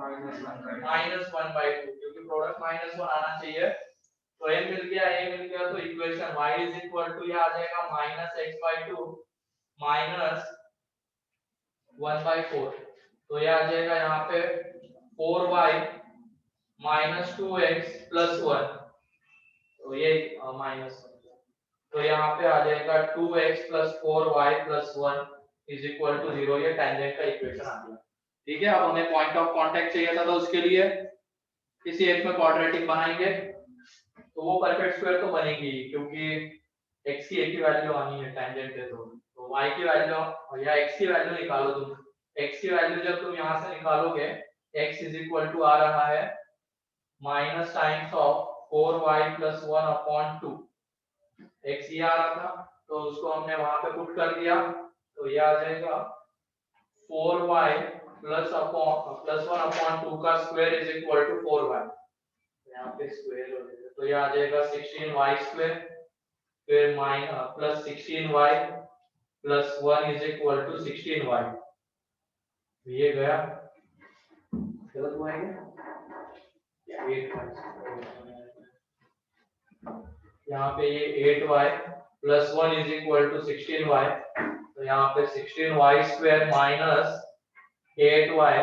S1: क्योंकि प्रोडक्ट -1 आना चाहिए, तो m मिल गया, a मिल गया, तो equation y is equal to ये आ जाएगा -x/2 -1/4, तो ये आ जाएगा यहाँ पे 4y -2x + 1, तो ये माइनस, तो यहाँ पे आ जाएगा 2x + 4y + 1 is equal to 0, ये टेंजेंट का इक्वेशन आ गया। ठीक है, अब हमें पॉइंट ऑफ कांटेक्ट चाहिए था, तो उसके लिए किसी एक में क्वाड्रेटिक बनाएंगे, तो वो परफेक्ट स्क्वायर तो बनेगी क्योंकि x की एक ही वैल्यू आनी है, टेंजेंट है तो y की वैल्यू या x की वैल्यू निकालो तुम, x की वैल्यू जब तुम यहाँ से निकालोगे x इज इक्वल टू आ रहा है minus times of 4y + 1/2, x ये आ रहा था तो उसको हमने वहां पे पुट कर दिया, तो ये आ जाएगा 4y + 1/2 का square is equal to 4y, यहाँ पे स्क्वायर हो जाएगा, तो ये आ जाएगा 16y², फिर plus 16y + 1 is equal to 16y, ये गया, गलत हुआ है क्या, 8y, यहाँ पे ये 8y + 1 is equal to 16y, तो यहाँ पे 16y² minus 8y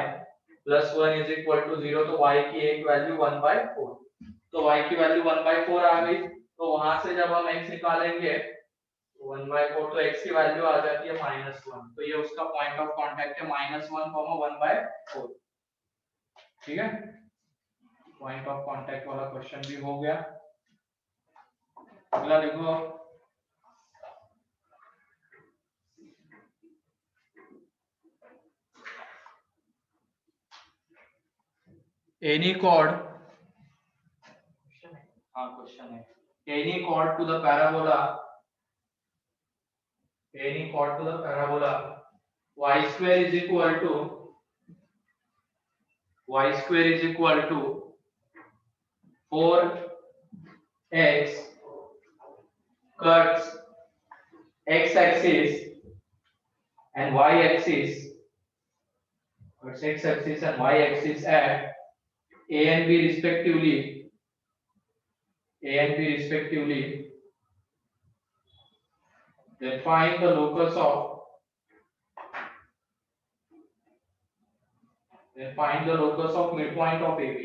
S1: + 1 is equal to 0, तो y की एक वैल्यू 1/4, तो y की वैल्यू 1/4 आ गई, तो वहां से जब हम x निकालेंगे 1/4, तो x की वैल्यू आ जाती है -1, तो ये उसका पॉइंट ऑफ कांटेक्ट है -1, 1/4। ठीक है, पॉइंट ऑफ कांटेक्ट वाला क्वेश्चन भी हो गया। अगला लिखो any chord, question है, any chord to the parabola y square is equal to 4x cuts x axis and y axis, cuts x axis and y axis at a and b respectively, then find the locus of midpoint of AB.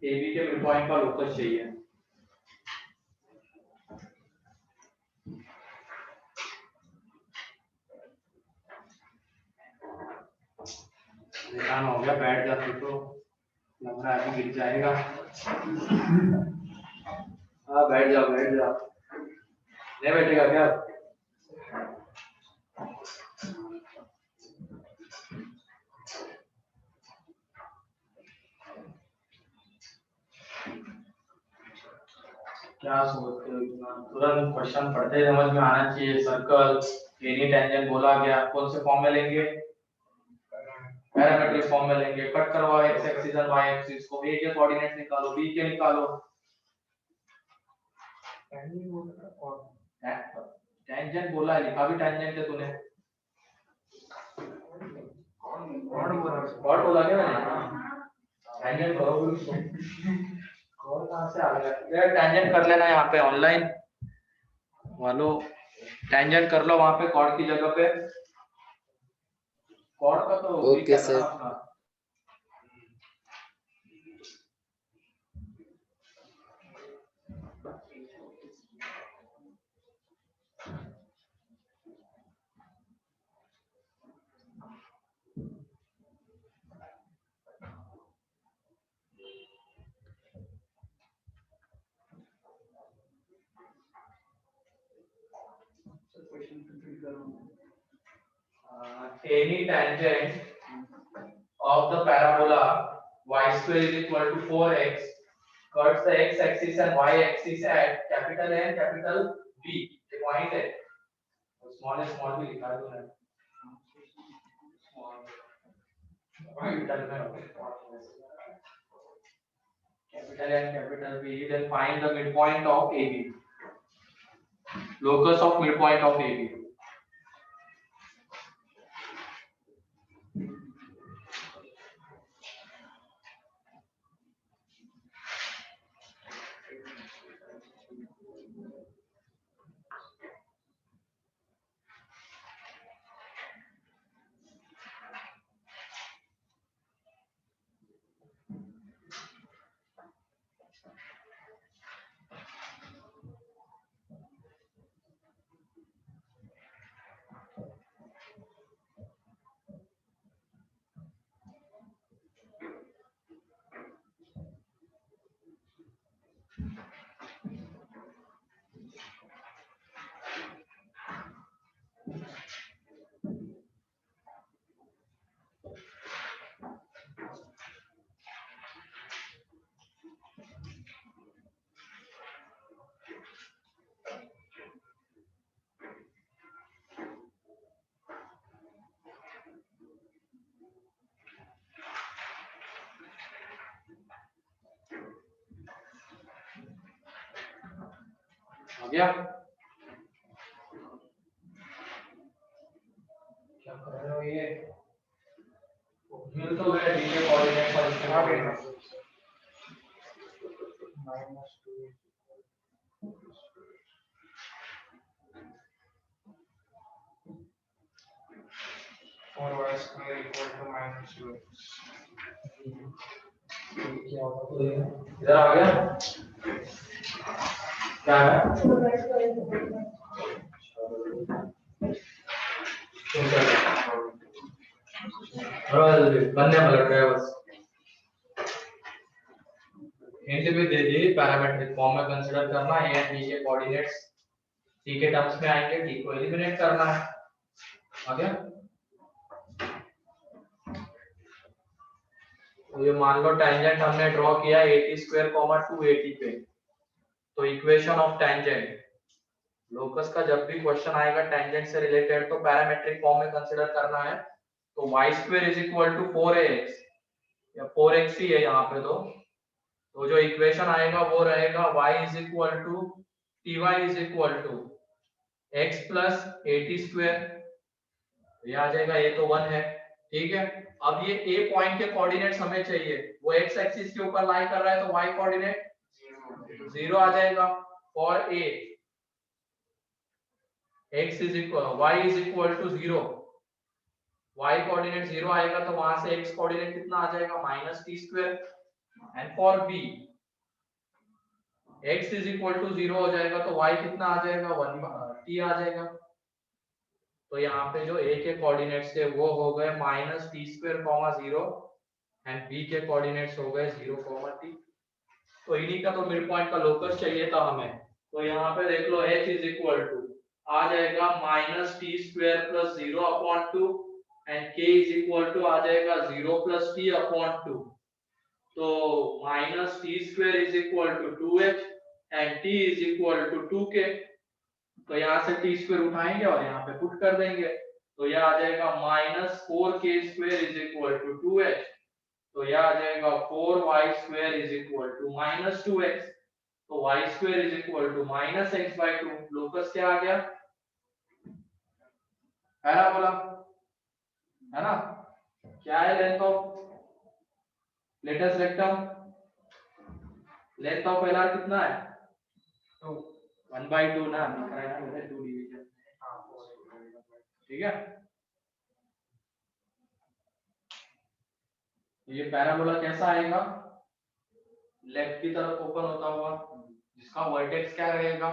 S1: AB के midpoint का locus चाहिए. निशान हो गया, बैठ जा तू तो, लग रहा है गिर जाएगा. हाँ बैठ जा. नहीं बैठेगा क्या? क्या सोचते हो इतना? तुरंत क्वेश्चन पढ़ते ही समझ में आना चाहिए. सर्कल, एनी टेंजेंट बोला गया, कौन से फॉर्म में लेंगे? पैरामेट्रिक फॉर्म में लेंगे. कट करवाओ x एक्सिस और y एक्सिस को, a के कोऑर्डिनेट्स निकालो, b के निकालो. टेंजेंट बोला है, लिखा भी टेंजेंट है तूने. कॉर्ड बोला क्या मैंने? टेंजेंट करो. कॉर्ड कहां से आ गया? ये टेंजेंट कर लेना यहाँ पे ऑनलाइन वालों, टेंजेंट कर लो वहां पे कॉर्ड की जगह पे. कॉर्ड का तो
S4: okay sir.
S1: Any tangent of the parabola y square is equal to 4x cuts the x axis and y axis at capital A and capital B. ये पॉइंट है. स्मॉल भी लिखा है तूने. capital A and capital B. Then find the midpoint of AB. Locus of midpoint of AB. हो गया? क्या कर रहे हो ये? मिल तो गए डी के कोऑर्डिनेट पर इस्तेमाल करना.
S3: Four y square equal to -2x.
S1: क्या होगा तो ये इधर आ गया. क्या है? बनने पलट गया बस. हिंट भी दे दी, पैरामेट्रिक फॉर्म में कंसीडर करना है, ए एंड बी के कोऑर्डिनेट्स टी के टर्म्स में आएंगे, टी को एलिमिनेट करना है। ओके, तो ये मान लो टेंजेंट हमने ड्रॉ किया 80 स्क्वायर 280 पे, तो इक्वेशन ऑफ टेंजेंट, लोकस का जब भी क्वेश्चन आएगा टेंजेंट से रिलेटेड तो पैरामेट्रिक फॉर्म में कंसीडर करना है। तो y square is equal to 4ax या 4x ही है यहाँ पे, तो जो इक्वेशन आएगा वो रहेगा y is equal to ty is equal to x plus 80 square, ये आ जाएगा, ये तो 1 है, ठीक है। अब ये a पॉइंट के कोऑर्डिनेट्स हमें चाहिए, वो x एक्सिस के ऊपर लाई कर रहा है तो y कोऑर्डिनेट 0 आ जाएगा for a, x is equal y is equal to 0, y coordinate 0 आएगा तो वहां से x कोऑर्डिनेट कितना आ जाएगा -t square, and for b x is equal to 0 हो जाएगा तो y कितना आ जाएगा 1t आ जाएगा। तो यहाँ पे जो a के कोऑर्डिनेट्स थे वो हो गए -t स्क्वायर 0 एंड b के कोऑर्डिनेट्स हो गए 0, t। तो इन्हीं का तो मिड पॉइंट का लोकस चाहिए था हमें, तो यहाँ पे देख लो h इज इक्वल टू आ जाएगा -t square plus 0 upon 2 and k is equal to आ जाएगा 0 प्लस t अपॉन 2, तो -t square is equal to 2h and t is equal to 2k, तो यहाँ से t स्क्वायर उठाएंगे और यहाँ पे पुट कर देंगे, तो यह आ जाएगा -4k square is equal to 2h, तो यह आ जाएगा 4y square is equal to -2x, तो y square is equal to -x/2, locus क्या आ गया, पैराबोला, है ना। क्या है length of latus rectum, length of LR कितना है 1/2 ना, दिख रहा है ना 2 डिवीजन, ठीक है। ये पैराबोला कैसा आएगा, लेफ्ट की तरफ ओपन होता हुआ, जिसका वर्टेक्स क्या रहेगा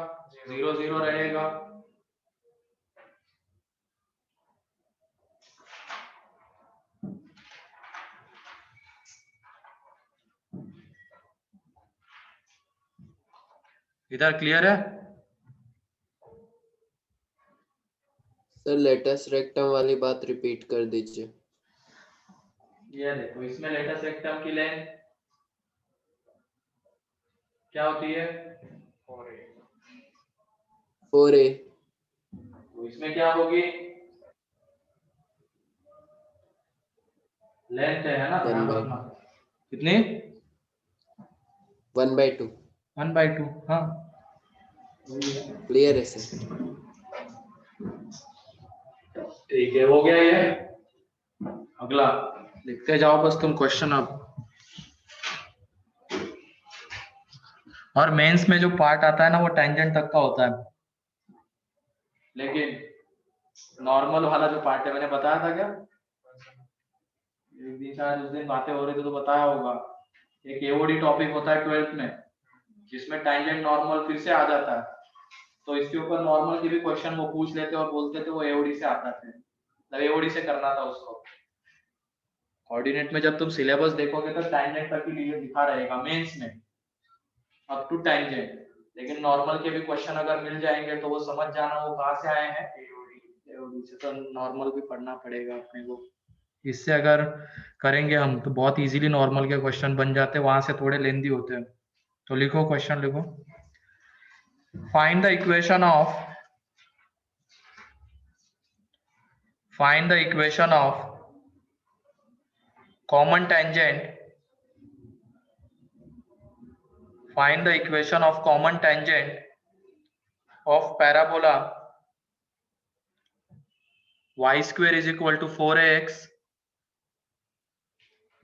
S1: 0 0 रहेगा, इधर क्लियर है।
S4: सर लेटेस्ट रेक्टम वाली बात रिपीट कर दीजिए।
S1: ये देखो, इसमें लेटस रेक्टम की लेंथ क्या होती है
S4: 4a,
S1: तो इसमें क्या होगी, लेंथ है ना, ध्यान रखना कितनी
S4: 1/2।
S1: 1/2, हाँ
S4: क्लियर है सर।
S1: ठीक है, हो गया ये। अगला लिखते जाओ बस तुम क्वेश्चन अब, और मेंस में जो पार्ट आता है ना वो टेंजेंट तक का होता है, लेकिन नॉर्मल वाला जो पार्ट है मैंने बताया था क्या, एक दिन शायद उस दिन बातें हो रही थी तो बताया होगा, एक एओडी टॉपिक होता है 12th में जिसमें टेंजेंट नॉर्मल फिर से आ जाता है, तो इसके ऊपर नॉर्मल के भी क्वेश्चन वो पूछ लेते और बोलते थे वो एओडी से आता है, मतलब एओडी से करना था उसको। कोऑर्डिनेट में जब तुम सिलेबस देखोगे तो टेंजेंट तक ही दिखा रहेगा मेंस में अप टू टेंजेंट, लेकिन नॉर्मल के भी क्वेश्चन अगर मिल जाएंगे तो वो समझ जाना वो कहाँ से आए हैं एओडी से, तो नॉर्मल भी पढ़ना पड़ेगा अपने को। इससे अगर करेंगे हम तो बहुत इजीली नॉर्मल के क्वेश्चन बन जाते हैं, वहां से थोड़े लेंदी होते हैं। तो लिखो क्वेश्चन लिखो, find the equation of common tangent, find the equation of common tangent of parabola y square is equal to 4ax,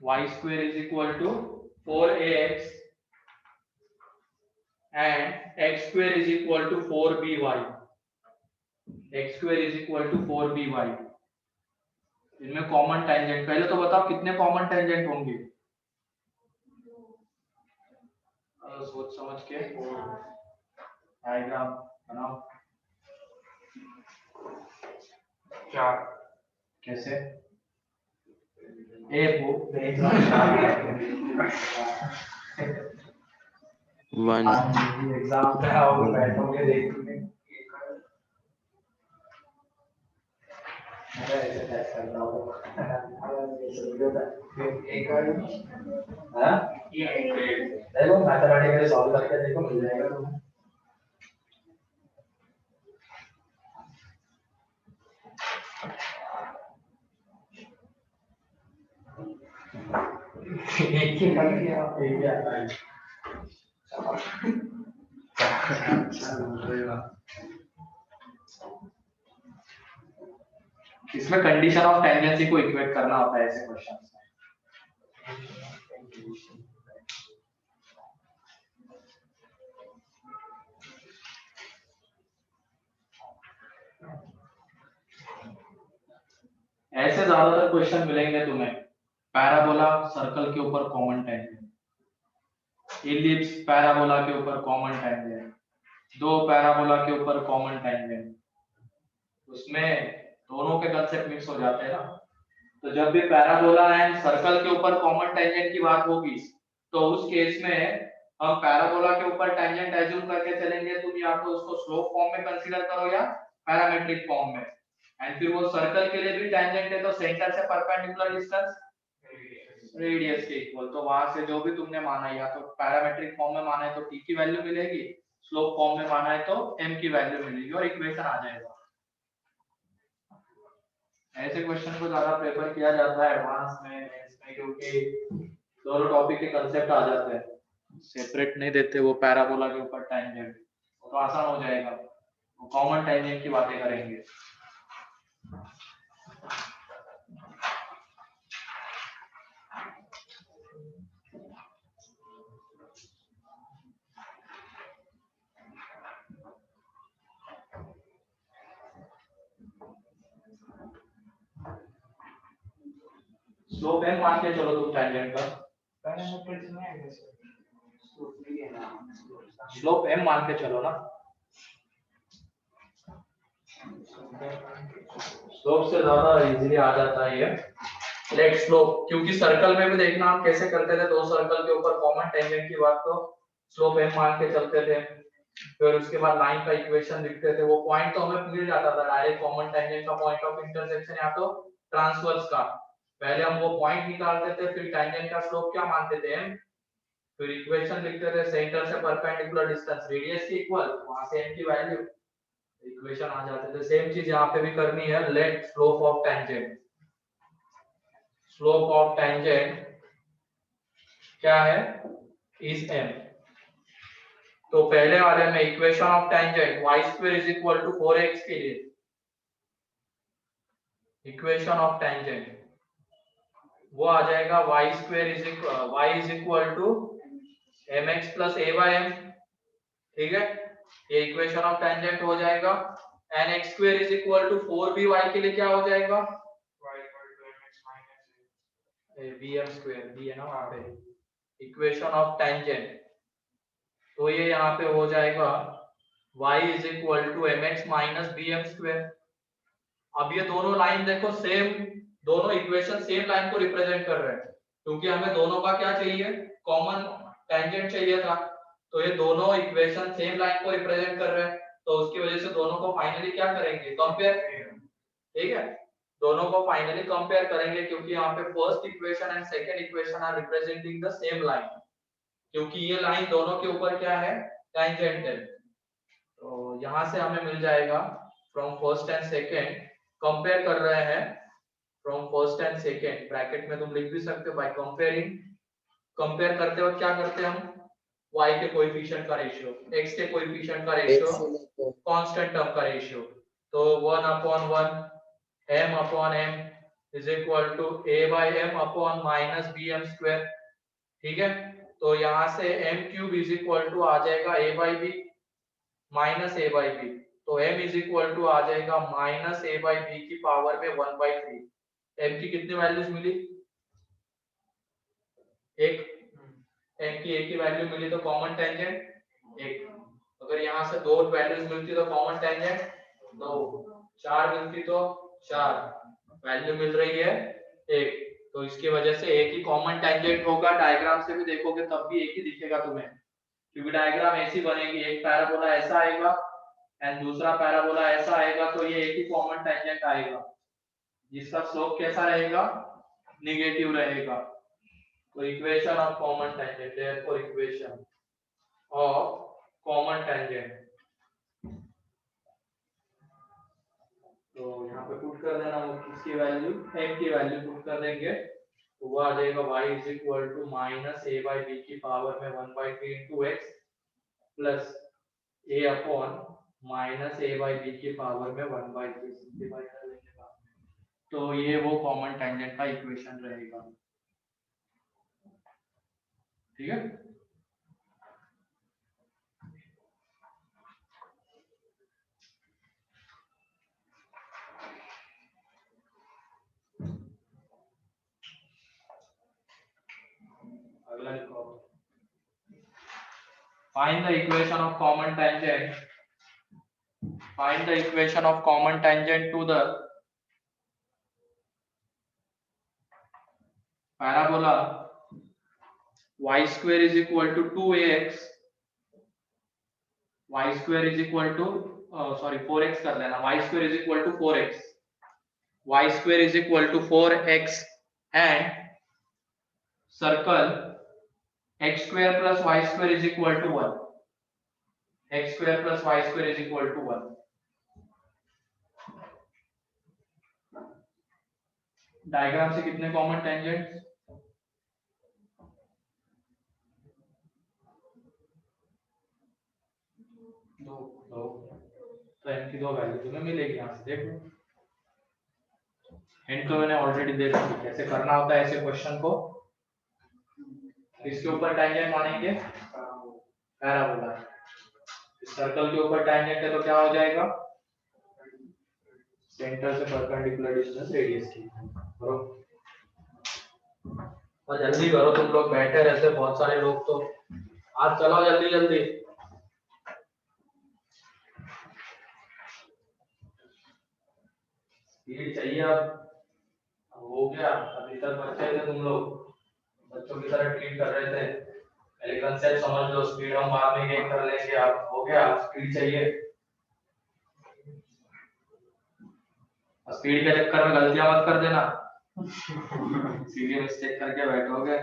S1: y square is equal to 4ax and x square is equal to 4by, x square is equal to 4by। इनमें common tangent, पहले तो बताओ कितने common tangent होंगे, सोच समझ के diagram बनाओ।
S3: 4,
S1: कैसे, ए बुक
S5: 1
S2: एग्जाम पे आओ बैठोगे देखोगे अरे ऐसे टेस्ट कर रहा हूँ एक हाँ देखो मैथमेटिकली सॉल्व करके देखो मिल जाएगा तुम्हें एक ही कर दिया एक ही आता है इसमें कंडीशन ऑफ टेंजेंसी को इक्वेट करना होता है ऐसे क्वेश्चंस में ऐसे ज्यादातर क्वेश्चन मिलेंगे तुम्हें पैराबोला सर्कल के ऊपर कॉमन टेंजेंट इलिप्स पैराबोला के ऊपर कॉमन टेंजेंट दो पैराबोला के ऊपर कॉमन टेंजेंट उसमें दोनों के कंसेप्ट मिक्स हो जाते हैं ना तो जब भी पैराबोला एंड सर्कल के ऊपर कॉमन टेंजेंट की बात होगी तो उस केस में हम पैराबोला के ऊपर टेंजेंट एज्यूम करके चलेंगे तुम या तो उसको स्लोप फॉर्म में कंसीडर करो या पैरामेट्रिक फॉर्म में एंड फिर वो सर्कल के लिए भी टेंजेंट है तो सेंटर से परपेंडिकुलर डिस्टेंस रेडियस के इक्वल तो वहां से जो भी तुमने माना या तो पैरामेट्रिक फॉर्म में माना है तो t की वैल्यू मिलेगी स्लोप फॉर्म में माना है तो m की वैल्यू मिलेगी और इक्वेशन आ जाएगा ऐसे क्वेश्चन को ज्यादा प्रेफर किया जाता है एडवांस में मेंस में क्योंकि दोनों टॉपिक के कांसेप्ट आ जाते हैं सेपरेट नहीं देते वो पैराबोला के ऊपर टेंजेंट तो आसान हो जाएगा वो कॉमन टेंजेंट की बातें करेंगे स्लोप m मान के चलो तुम टेंजेंट का
S3: पैरामीटर्स में है वैसे
S2: स्लोप m मान के चलो ना स्लोप से ज्यादा इजीली आ जाता है ये लेट स्लोप क्योंकि सर्कल में भी देखना हम कैसे करते थे दो सर्कल के ऊपर कॉमन टेंजेंट की बात तो स्लोप m मान के चलते थे फिर उसके बाद लाइन का इक्वेशन लिखते थे वो पॉइंट तो हमें मिल जाता था डायरेक्ट कॉमन टेंजेंट का पॉइंट ऑफ इंटरसेक्शन या तो ट्रांसवर्स का पहले हम वो पॉइंट निकालते थे फिर टेंजेंट का स्लोप क्या मानते थे m फिर इक्वेशन लिखते थे सेंटर से परपेंडिकुलर डिस्टेंस रेडियस के इक्वल वहां से m की वैल्यू इक्वेशन आ जाते थे सेम चीज यहाँ पे भी करनी है लेट स्लोप ऑफ टेंजेंट क्या है इज m तो पहले वाले में equation of tangent y² is equal to 4x के लिए इक्वेशन ऑफ टेंजेंट वो आ जाएगा y² is equal to mx plus a by m ठीक है ये इक्वेशन ऑफ टेंजेंट हो जाएगा and x² is equal to 4by के लिए क्या हो जाएगा
S3: y equal to mx minus
S2: bm² b है ना वहां पे इक्वेशन ऑफ टेंजेंट तो ये यहाँ पे हो जाएगा y is equal to mx minus bm²। अब ये दोनों लाइन देखो सेम दोनों इक्वेशन सेम लाइन को रिप्रेजेंट कर रहे हैं क्योंकि हमें दोनों का क्या चाहिए कॉमन टेंजेंट चाहिए था तो ये दोनों इक्वेशन सेम लाइन को रिप्रेजेंट कर रहे हैं तो उसकी वजह से दोनों को फाइनली क्या करेंगे कंपेयर ठीक है दोनों को फाइनली कंपेयर करेंगे क्योंकि यहाँ पे first equation and second equation are representing the same line क्योंकि ये लाइन दोनों के ऊपर क्या है टेंजेंट है तो यहाँ से हमें मिल जाएगा from first and second compare कर रहे हैं from first and second bracket में तुम लिख भी सकते हो बाय कंपेयरिंग कंपेयर करते वक्त क्या करते हैं हम y के कोएफिशिएंट का रेशियो x के कोएफिशिएंट का रेशियो कांस्टेंट टर्म का रेशियो तो 1/1 m/m is equal to a by m upon minus bm² ठीक है तो यहाँ से m³ इज इक्वल टू आ जाएगा a by b minus a by b तो m इज इक्वल टू आ जाएगा माइनस a by b की पावर में 1/3 m की कितनी वैल्यूज मिली एक m की एक ही वैल्यू मिली तो कॉमन टेंजेंट एक अगर यहाँ से दो वैल्यूज मिलती तो कॉमन टेंजेंट दो चार मिलती तो चार वैल्यू मिल रही है एक तो इसकी वजह से एक ही कॉमन टेंजेंट होगा डायग्राम से भी देखोगे तब भी एक ही दिखेगा तुम्हें क्योंकि डायग्राम ऐसी बनेगी, एक पैराबोला ऐसा आएगा एंड दूसरा पैराबोला ऐसा आएगा, तो ये एक ही कॉमन टेंजेंट आएगा जिसका स्लोप कैसा रहेगा, नेगेटिव रहेगा। तो equation of common tangent, therefore equation of common tangent, तो यहाँ पे पुट कर देना वो किसकी वैल्यू, m की वैल्यू पुट कर देंगे, तो वो आ जाएगा y is equal to minus a by b की पावर में 1/3 into x plus a upon minus a by b की पावर में 1/3 सिंप्लीफाई कर लेंगे बाद में। तो ये वो कॉमन टेंजेंट का इक्वेशन रहेगा, ठीक है। अगला लिखो, find the equation of common tangent, find the equation of common tangent to the parabola y square is equal to 2ax, y square is equal to 4x कर लेना, y square is equal to 4x, y square is equal to 4x and circle x square plus y square is equal to 1, x square plus y square is equal to 1। Diagram से कितने common tangents, दो, तो इनकी दो value तुम्हें मिलेगी यहाँ से, देखो हिंट तो मैंने ऑलरेडी दे रखी कैसे करना होता है ऐसे क्वेश्चन को। इसके ऊपर टेंजेंट मानेंगे पैराबोला, इस सर्कल के ऊपर टेंजेंट है तो क्या हो जाएगा, सेंटर से परपेंडिकुलर डिस्टेंस रेडियस की करो, और जल्दी करो, तुम लोग बैठे रहते बहुत सारे लोग, तो आज चलो जल्दी जल्दी। स्पीड चाहिए, अब हो गया, अभी तक बच्चे थे तुम लोग, बच्चों की तरह ट्रीट कर रहे थे, पहले कंसेप्ट समझ लो, स्पीड हम बाद में गेन कर लेंगे, अब हो गया, स्पीड चाहिए। स्पीड के चक्कर में गलतियां मत कर देना, सीधे मिस्टेक करके बैठोगे।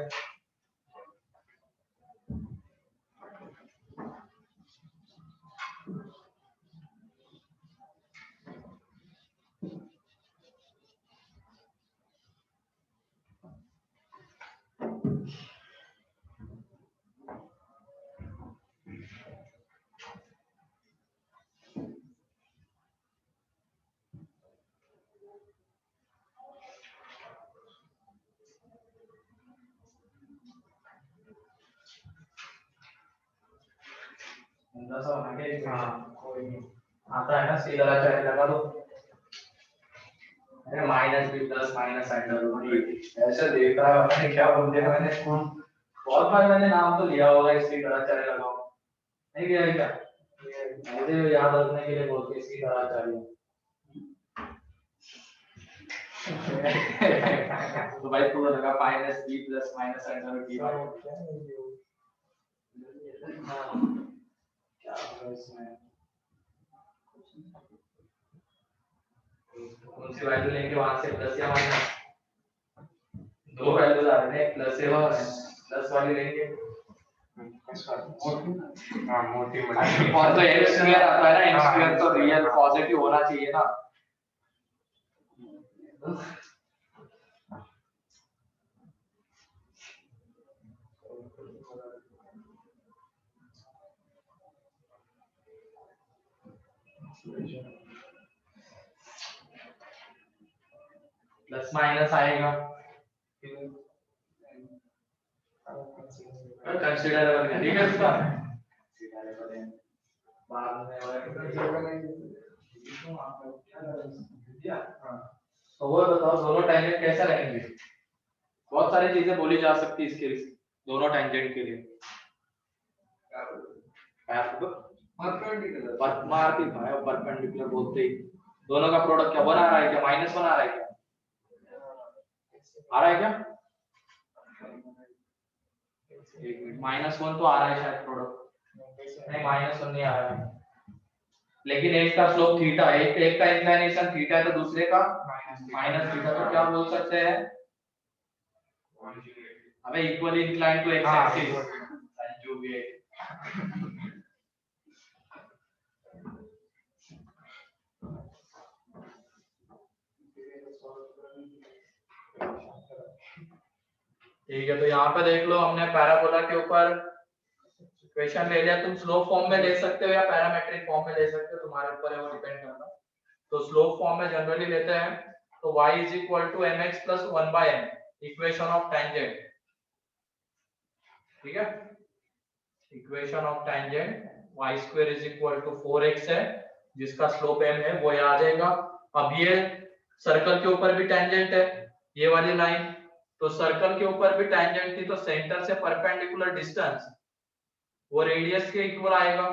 S2: सा बना के, कोई नहीं आता है ना, सीधा चाहे लगा दो, अरे minus b plus minus under root, ऐसे देख रहा है क्या बोल दिया मैंने, बहुत बार मैंने नाम तो लिया होगा, इसकी तरह चाहे लगाओ, नहीं लिया है क्या, मुझे याद रखने के लिए बोलते इसकी तरह चाहिए। तो भाई पूरा लगा minus b plus minus under root क्या होगा इसमें, कौन सी वैल्यू लेंगे वहां से, प्लस या माइनस, दो वैल्यूज आ रहे हैं, प्लस या प्लस वाली लेंगे,
S3: हाँ मोटी
S2: और तो x स्क्वायर आता है ना, x स्क्वायर तो रियल पॉजिटिव होना चाहिए ना, प्लस माइनस आएगा, कंसीडरेबल है, ठीक है उसका बाद में तो वो बताओ दोनों टेंजेंट कैसे रहेंगे, बहुत सारी चीजें बोली जा सकती है इसके दोनों टेंजेंट के लिए, परपेंडिकुलर बोलते ही, दोनों का प्रोडक्ट क्या बना रहा है, क्या माइनस बना रहा है, क्या आ रहा है, क्या एक मिनट, -1 तो आ रहा है शायद प्रोडक्ट, नहीं माइनस वन नहीं आ रहा है, लेकिन एक का स्लोप थीटा है, एक का इंक्लिनेशन थीटा है तो दूसरे का माइनस थीटा, तो क्या बोल सकते हैं हमें equally incline to x axis जो भी है। ठीक है, तो यहाँ पे देख लो हमने पैराबोला के ऊपर इक्वेशन ले लिया। तुम स्लोप फॉर्म में ले सकते हो या पैरामेट्रिक फॉर्म में ले सकते हो, तुम्हारे ऊपर है, वो डिपेंड करता है। तो स्लोप फॉर्म में जनरली लेते हैं तो y is equal to mx plus 1 by m, equation of tangent, ठीक है। Equation of tangent y square is equal to 4x है, जिसका स्लोप m है, वो ये आ जाएगा। अब ये सर्कल के ऊपर भी टेंजेंट है, ये वाली लाइन, तो सर्कल के ऊपर भी टेंजेंट थी, तो सेंटर से परपेंडिकुलर डिस्टेंस वो रेडियस के इक्वल आएगा,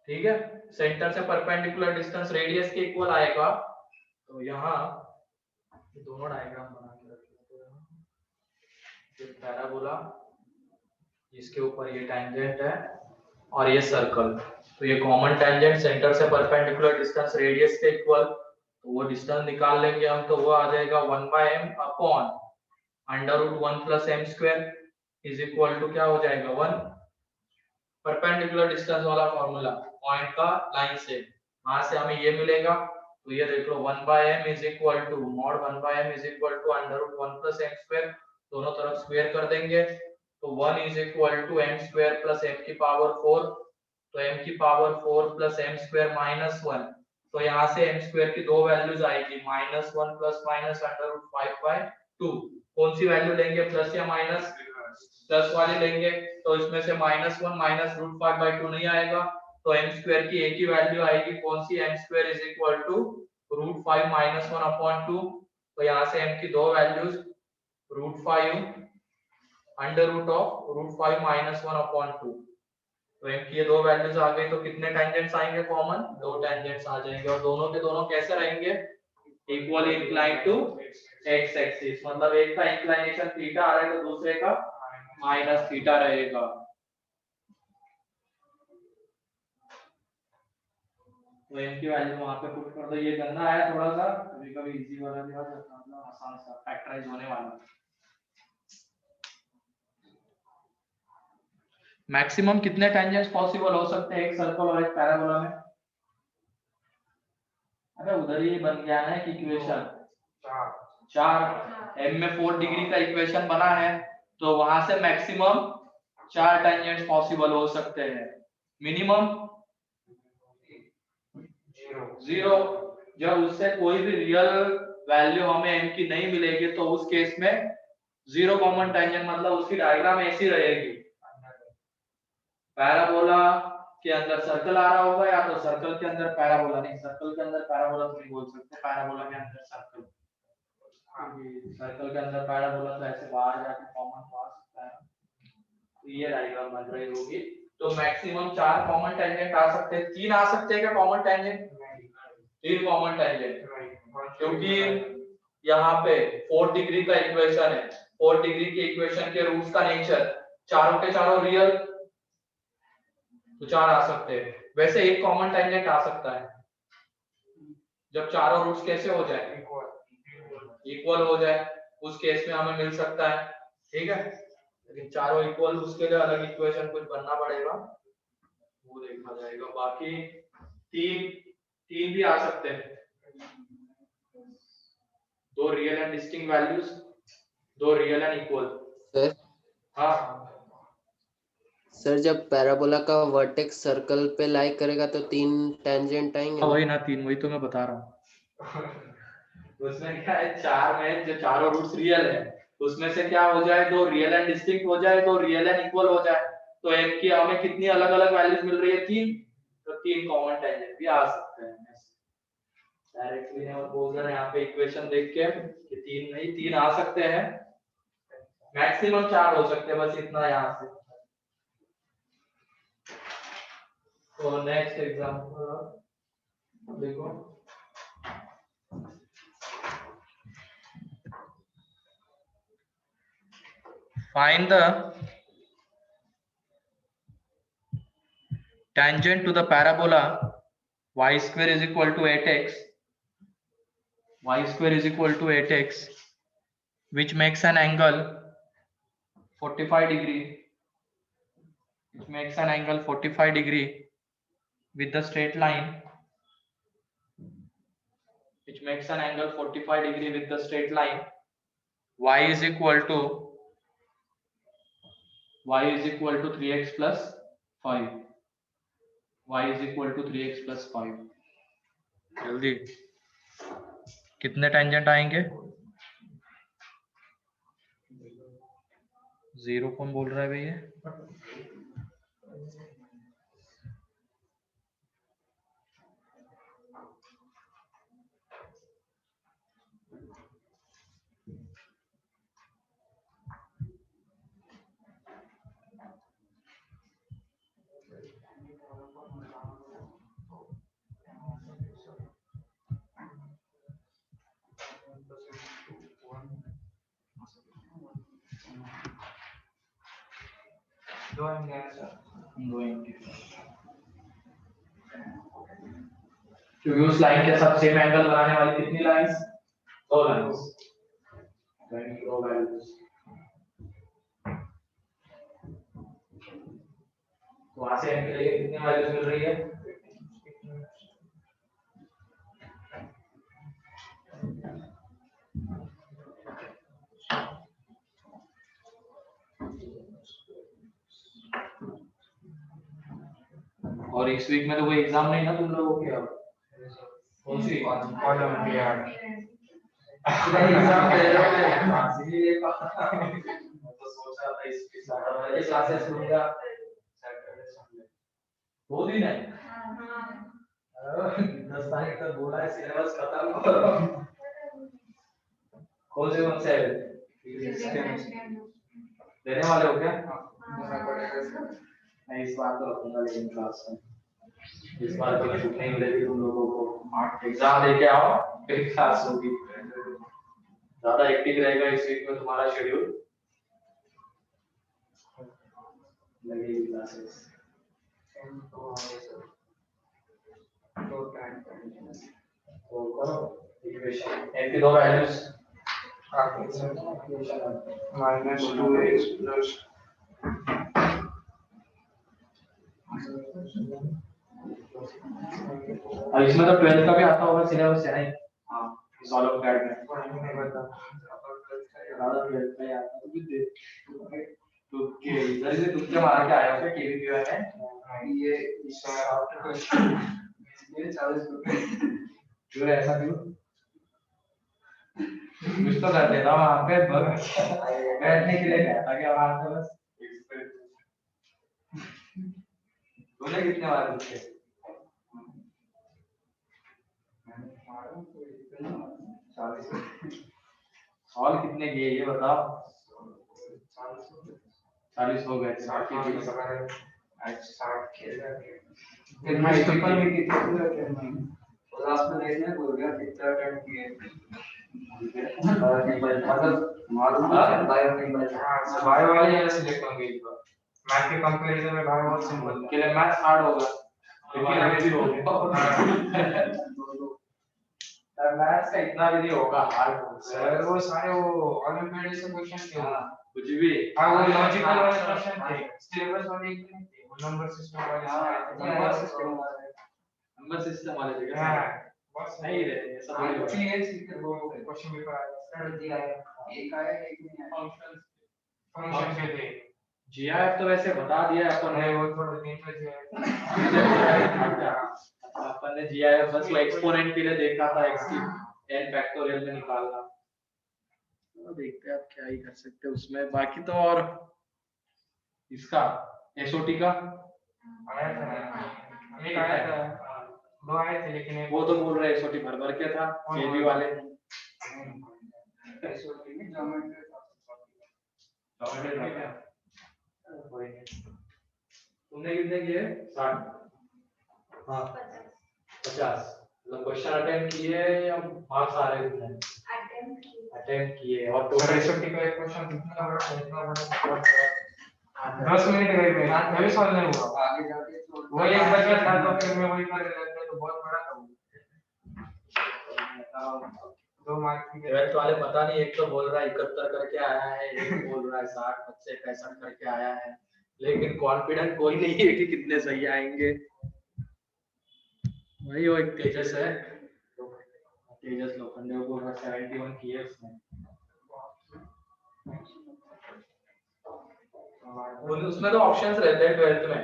S2: ठीक है। सेंटर से परपेंडिकुलर डिस्टेंस रेडियस के इक्वल आएगा। तो यहाँ दोनों डायग्राम बना के रखते हैं, पैराबोला जिसके ऊपर ये टेंजेंट है और ये सर्कल, तो ये कॉमन टेंजेंट, सेंटर से परपेंडिकुलर डिस्टेंस रेडियस के इक्वल, तो वो डिस्टेंस निकाल लेंगे हम, तो वो आ जाएगा 1 by m upon under root 1 plus m square is equal to क्या हो जाएगा 1, परपेंडिकुलर डिस्टेंस वाला फॉर्मूला पॉइंट का लाइन से, वहां से हमें ये मिलेगा। तो ये देख लो 1 by m is equal to mod 1 by m is equal to under root 1 plus m square, दोनों तरफ स्क्वायर कर देंगे, तो 1 is equal to m square plus m की पावर 4, तो m की power 4 plus m square minus 1, तो यहाँ से m स्क्वायर की दो वैल्यूज आएगी, minus 1 plus minus under root 5 by 2, कौन सी वैल्यू लेंगे, प्लस या माइनस, प्लस वाली लेंगे, तो इसमें से माइनस 1 माइनस रूट 5 by 2 नहीं आएगा, तो m स्क्वायर की एक ही वैल्यू आएगी, कौन सी, m square is equal to root 5 minus 1 upon 2, तो यहाँ से m की दो values root 5 under root of root 5 minus 1 upon 2, तो m की ये दो वैल्यूज आ गई, तो कितने टेंजेंट्स आएंगे कॉमन, दो टेंजेंट्स आ जाएंगे, और दोनों के दोनों कैसे रहेंगे, equally inclined to x axis, मतलब एक का इंक्लिनेशन थीटा आ रहा है तो दूसरे का माइनस थीटा रहेगा। तो m की वैल्यू वहां पे पुट कर दो, ये करना है थोड़ा सा, कभी कभी इजी वाला भी आ जाता है, मतलब आसान सा फैक्टराइज होने वाला। मैक्सिमम कितने टेंजेंट्स पॉसिबल हो सकते हैं एक सर्कल और एक पैराबोला में, अरे उधर ही बन गया ना कि इक्वेशन 4, m में 4 डिग्री का इक्वेशन बना है, तो वहां से मैक्सिमम 4 टेंजेंट्स पॉसिबल हो सकते हैं, मिनिमम 0, जब उससे कोई भी रियल वैल्यू हमें m की नहीं मिलेगी तो उस केस में 0 कॉमन टेंजेंट, मतलब उसकी डायग्राम ऐसी रहेगी, पैराबोला के अंदर सर्कल आ रहा होगा, या तो सर्कल के अंदर पैराबोला, नहीं सर्कल के अंदर पैराबोला तो नहीं बोल सकते, पैराबोला के अंदर सर्कल, सर्कल के अंदर पैराबोला तो ऐसे बाहर जाके कॉमन पास होता है, तो ये डायग्राम बन रही होगी। तो मैक्सिमम 4 कॉमन टेंजेंट आ सकते हैं, 3 आ सकते हैं क्या कॉमन टेंजेंट, 3 कॉमन टेंजेंट, क्योंकि यहाँ पे 4 डिग्री का इक्वेशन है, 4 डिग्री के इक्वेशन के रूट्स का नेचर चारों के चारों रियल, तो 4 आ सकते हैं। वैसे एक कॉमन टेंजेंट आ सकता है जब चारों रूट्स कैसे हो जाए, इक्वल हो जाए, उस केस में हमें मिल सकता है, ठीक है, लेकिन चारों इक्वल, उसके लिए अलग इक्वेशन कुछ बनना पड़ेगा, वो देखा जाएगा। बाकी 3 भी आ सकते हैं, 2 real and distinct values, 2 real and equal.
S4: Sir
S2: हाँ
S4: सर, जब पैराबोला का वर्टेक्स सर्कल पे लाई करेगा तो 3 टेंजेंट आएंगे ना?
S2: वही ना 3, वही तो मैं बता रहा हूँ। उसमें क्या है, 4 में जो चारों रूट्स रियल है, उसमें से क्या हो जाए, 2 रियल एंड डिस्टिंक्ट हो जाए, 2 रियल एंड इक्वल हो जाए, तो m की हमें कितनी अलग अलग वैल्यूज मिल रही है, 3, तो 3 कॉमन टेंजेंट भी आ सकते हैं। डायरेक्टली हम बोल रहे हैं यहाँ पे इक्वेशन देख के कि 3 नहीं, 3 आ सकते हैं, मैक्सिमम 4 हो सकते हैं, बस इतना यहाँ से। तो नेक्स्ट एग्जांपल देखो, find the
S1: tangent to the parabola y square is equal to 8x, y square is equal to 8x, which makes an angle 45 degree, which makes an angle 45 degree with the straight line, which makes an angle 45 degree with the straight line. Y is equal to 3x plus 5. Y is equal to 3x plus 5. जल्दी कितने tangent आएंगे? 0 कौन बोल रहा है भैया? क्योंकि उस लाइन के साथ सेम एंगल बनाने वाली कितनी लाइंस? 2 लाइंस। दो वैल्यूज तो वहां से एंगल के कितनी वैल्यूज मिल रही है? और इस वीक में तो कोई एग्जाम नहीं ना तुम लोगों के? अब कौन सी
S3: ओलंपियाड
S1: एग्जाम दे रहे हो? इसीलिए तो सोचा था इस क्लासेस लूंगा सैटरडे संडे 2 दिन है। 10 तारीख तक बोला है सिलेबस खत्म करो। कौन से देने वाले हो क्या? मैं इस बार तो रखूंगा लेकिन क्लास में इस बार तो छूट नहीं मिलेगी तुम लोगों को। 8 एग्जाम देके आओ फिर क्लास होगी। ज्यादा एक्टिव रहेगा इस वीक में तुम्हारा शेड्यूल लगेगी क्लासेस। तो करो इक्वेशन n की 2 वैल्यूज
S3: -2x plus
S1: अब इसमें तो 12th का भी आता होगा सिलेबस है नहीं? हाँ सॉल्व गाइड में ज्यादा 12th का ही आता है। तुक्के इधर से तुक्के मार के आया क्या केवीपीवाई में?
S3: ये इस आफ्टर क्वेश्चन ये 40 रुपए
S1: क्यों ऐसा क्यों? कुछ तो कर देता हूँ वहाँ पे बैठने के लिए कहता क्या वहाँ पे बस। तूने कितने बार पूछे? सवाल कितने किए ये बताओ? 40 हो गए। 60 के बीच
S3: आज 60 खेल रहे फिर मैं पेपर में कितने पूरा करना है क्लास में देखने बोल गया कितना अटेम्प्ट किए मतलब मालूम है बायो नहीं बचा बायो वाले ये सिलेक्ट होंगे इस बार। मैथ के कंपैरिजन में बायो बहुत सिंपल है।
S1: के लिए मैथ हार्ड होगा लेकिन अभी भी होगा। मैथ्स का इतना भी नहीं होगा हार्ड
S3: सर वो सारे वो ओलंपियाड से क्वेश्चन थे
S1: कुछ भी।
S3: हां वो लॉजिकल वाले क्वेश्चन थे सिलेबस वाले नहीं थे वो नंबर सिस्टम वाले
S1: नंबर सिस्टम वाले जगह
S3: हां
S1: बस नहीं रे ये सब नहीं होगा।
S3: ये वो क्वेश्चन पेपर आया दिया है एक आया एक नहीं आया फंक्शन के थे।
S1: जीआईएफ तो वैसे बता दिया अपन ने।
S3: नहीं वो थोड़ा दिन में
S1: अपन ने जीआईएफ बस वो एक्सपोनेंट के लिए देखा था x की n फैक्टोरियल में निकालना। तो देखते हैं आप क्या ही कर सकते हैं उसमें। बाकी तो और इसका एसओटी का
S3: आया था एक आया था 2 आए थे लेकिन
S1: वो तो बोल रहे एसओटी भर भर के था केबी वाले।
S3: एसओटी में ज्योमेट्री
S1: क्या तुमने कितने किए? 60 हाँ 50 मतलब क्वेश्चन अटेम्प्ट किए या मार्क्स आ रहे थे? अटेम्प्ट किए और टोटल
S3: एसओटी का एक क्वेश्चन कितना बड़ा 10 मिनट गए थे तभी सॉल्व नहीं हुआ
S2: आगे जाके
S3: वो एक बचा था तो फिर मैं वही कर रहा था तो बहुत बड़ा था वो 2 मार्क की
S2: 12th वाले पता नहीं, एक तो बोल रहा है 71 करके आया है, एक बोल रहा है 60 बच्चे 65 करके आया है, लेकिन कॉन्फिडेंट कोई नहीं है कि कितने सही आएंगे। वही वो एक तेजस है, तेजस लोखंडे को 71 किए उसने। उसमें तो ऑप्शंस रहते हैं 12th में,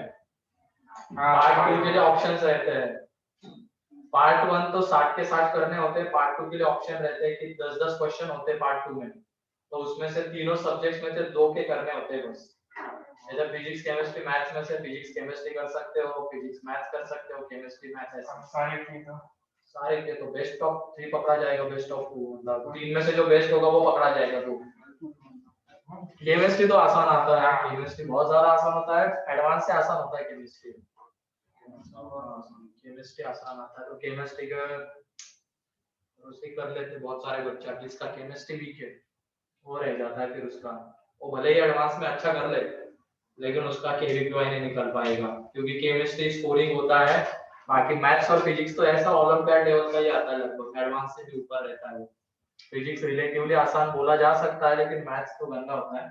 S2: पार्ट 2 के लिए ऑप्शंस रहते हैं। पार्ट 1 तो 60 के 60 करने होते हैं, पार्ट 2 के लिए ऑप्शन रहते हैं कि 10-10 क्वेश्चन होते हैं पार्ट 2 में, तो उसमें से तीनों सब्जेक्ट्स में से 2 के करने होते हैं बस। जैसे फिजिक्स केमिस्ट्री मैथ्स में से फिजिक्स केमिस्ट्री कर सकते हो, फिजिक्स मैथ्स कर सकते हो, केमिस्ट्री मैथ्स, ऐसा सारे के तो बेस्ट ऑफ 3 पकड़ा जाएगा, बेस्ट ऑफ 2 मतलब 3 में से जो बेस्ट होगा वो पकड़ा जाएगा। तो केमिस्ट्री तो आसान आता है, केमिस्ट्री बहुत ज्यादा आसान होता है, एडवांस से आसान होता है केमिस्ट्री। केमिस्ट्री आसान आता है तो केमिस्ट्री का उसी कर लेते बहुत सारे बच्चा, जिसका केमिस्ट्री वीक है वो रह जाता है, फिर उसका वो भले ही एडवांस में अच्छा कर ले लेकिन उसका केवीपीवाई नहीं निकल पाएगा, क्योंकि केमिस्ट्री स्कोरिंग होता है। बाकी मैथ्स और फिजिक्स तो ऐसा ओलंपियाड लेवल का ही आता है, लगभग एडवांस से भी ऊपर रहता है। फिजिक्स रिलेटिवली आसान बोला जा सकता है, लेकिन मैथ्स तो गंदा होता है।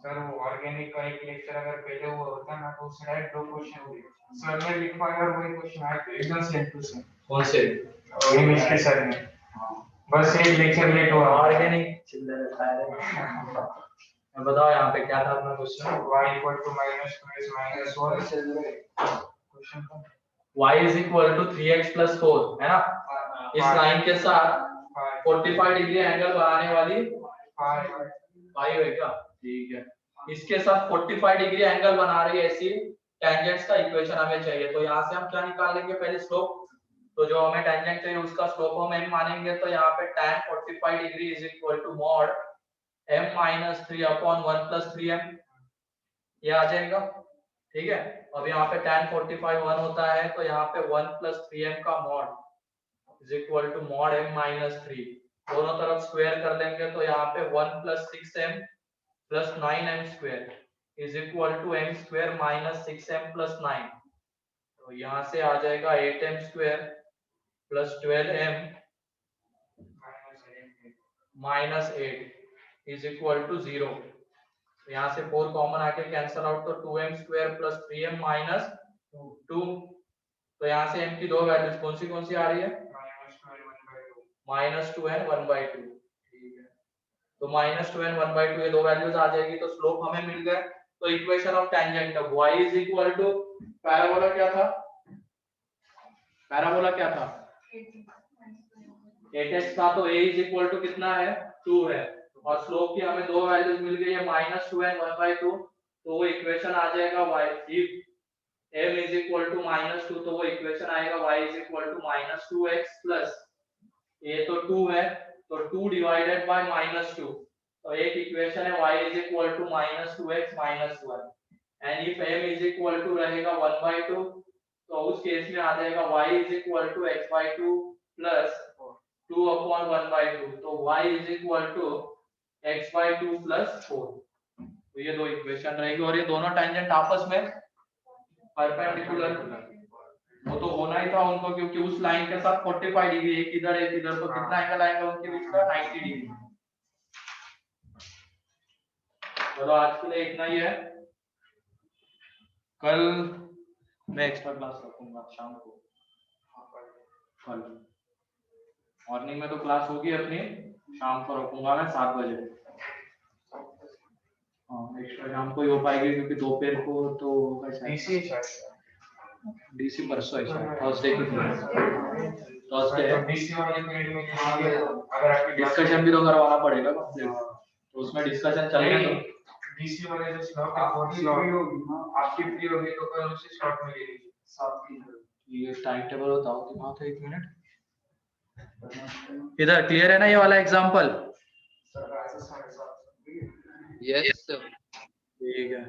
S3: सर वो ऑर्गेनिक का एक लेक्चर अगर पहले हुआ होता ना तो उससे डायरेक्ट 2 क्वेश्चन हुए सर ने लिखवाया और वही क्वेश्चन आए थे एकदम सेम टू सेम।
S2: कौन से?
S3: वही मिस्टर सर ने बस एक लेक्चर लेट हुआ।
S2: ऑर्गेनिक चिल्ला रहता है। मैं बताओ यहाँ पे क्या था अपना क्वेश्चन?
S3: y = -2x - 1 क्वेश्चन था
S2: y = 3x + 4 है ना। इस लाइन के साथ 45 डिग्री एंगल बनाने वाली 5 है क्या? ठीक है, इसके साथ 45 डिग्री एंगल बना रही है ऐसी टेंजेंट्स का इक्वेशन हमें चाहिए। तो यहाँ से हम क्या निकाल लेंगे? पहले स्लोप। तो जो हमें टेंजेंट चाहिए उसका स्लोप हम m मानेंगे, तो यहाँ पे tan 45 degree = mod m - 3/1 + 3m ये आ जाएगा। ठीक है, अब यहाँ पे tan 45 1 होता है, तो यहाँ पे 1 + 3m का mod = mod m - 3, दोनों तरफ स्क्वायर कर लेंगे, तो यहाँ पे 1 + 6m + 9m² = m² - 6m + 9, तो यहाँ से आ जाएगा 8m² + 12m - 8 = 0। तो यहाँ से 4 कॉमन आके कैंसिल आउट, तो 2m² + 3m - 2, तो यहाँ से m की दो वैल्यूज कौन सी आ रही है? -2 and 1/2। ठीक है, तो -2 and 1/2 ये दो वैल्यूज आ जाएगी, तो स्लोप हमें मिल गया। तो equation of tangent of y = parabola क्या था? पैराबोला क्या था? 8x था, तो a = कितना है? 2 है, और स्लोप की हमें दो वैल्यूज मिल गई है -2 and 1/2, तो वो इक्वेशन आ जाएगा y if m = -2, तो वो इक्वेशन आएगा y = -2x प्लस a तो 2 है, तो 2 डिवाइडेड बाय -2, तो एक इक्वेशन है y = -2x - 1, and if m रहेगा 1/2, तो उस केस में आ जाएगा y = x/2 प्लस 2/1/2, तो y = x/2 प्लस 4। तो ये दो इक्वेशन रहेगी, और ये दोनों टेंजेंट आपस में परपेंडिकुलर, वो तो होना ही था उनको, क्योंकि उस लाइन के साथ 45 डिग्री एक इधर, तो कितना एंगल आएगा उनके बीच का? 90 डिग्री। चलो आज के लिए इतना ही है, कल मैं एक्स्ट्रा क्लास रखूंगा शाम को। कल मॉर्निंग में तो क्लास होगी अपनी, शाम को रखूंगा मैं 7 बजे। हाँ, एक्स्ट्रा शाम को ही हो पाएगी, क्योंकि दोपहर को तो डीसी परसों है शायद, थर्सडे की थर्सडे है। डिस्कशन भी तो करवाना पड़ेगा कंप्लीट, तो उसमें डिस्कशन चलेगा। तो
S3: डीसी वाले जो स्लॉट है आपकी फ्री होगी तो कल उसी स्लॉट में ले लीजिए 7 की।
S2: ये टाइम टेबल बताओ दिमाग है, 1 मिनट। इधर क्लियर है ना ये वाला एग्जांपल?
S4: Yes sir.
S2: ठीक है।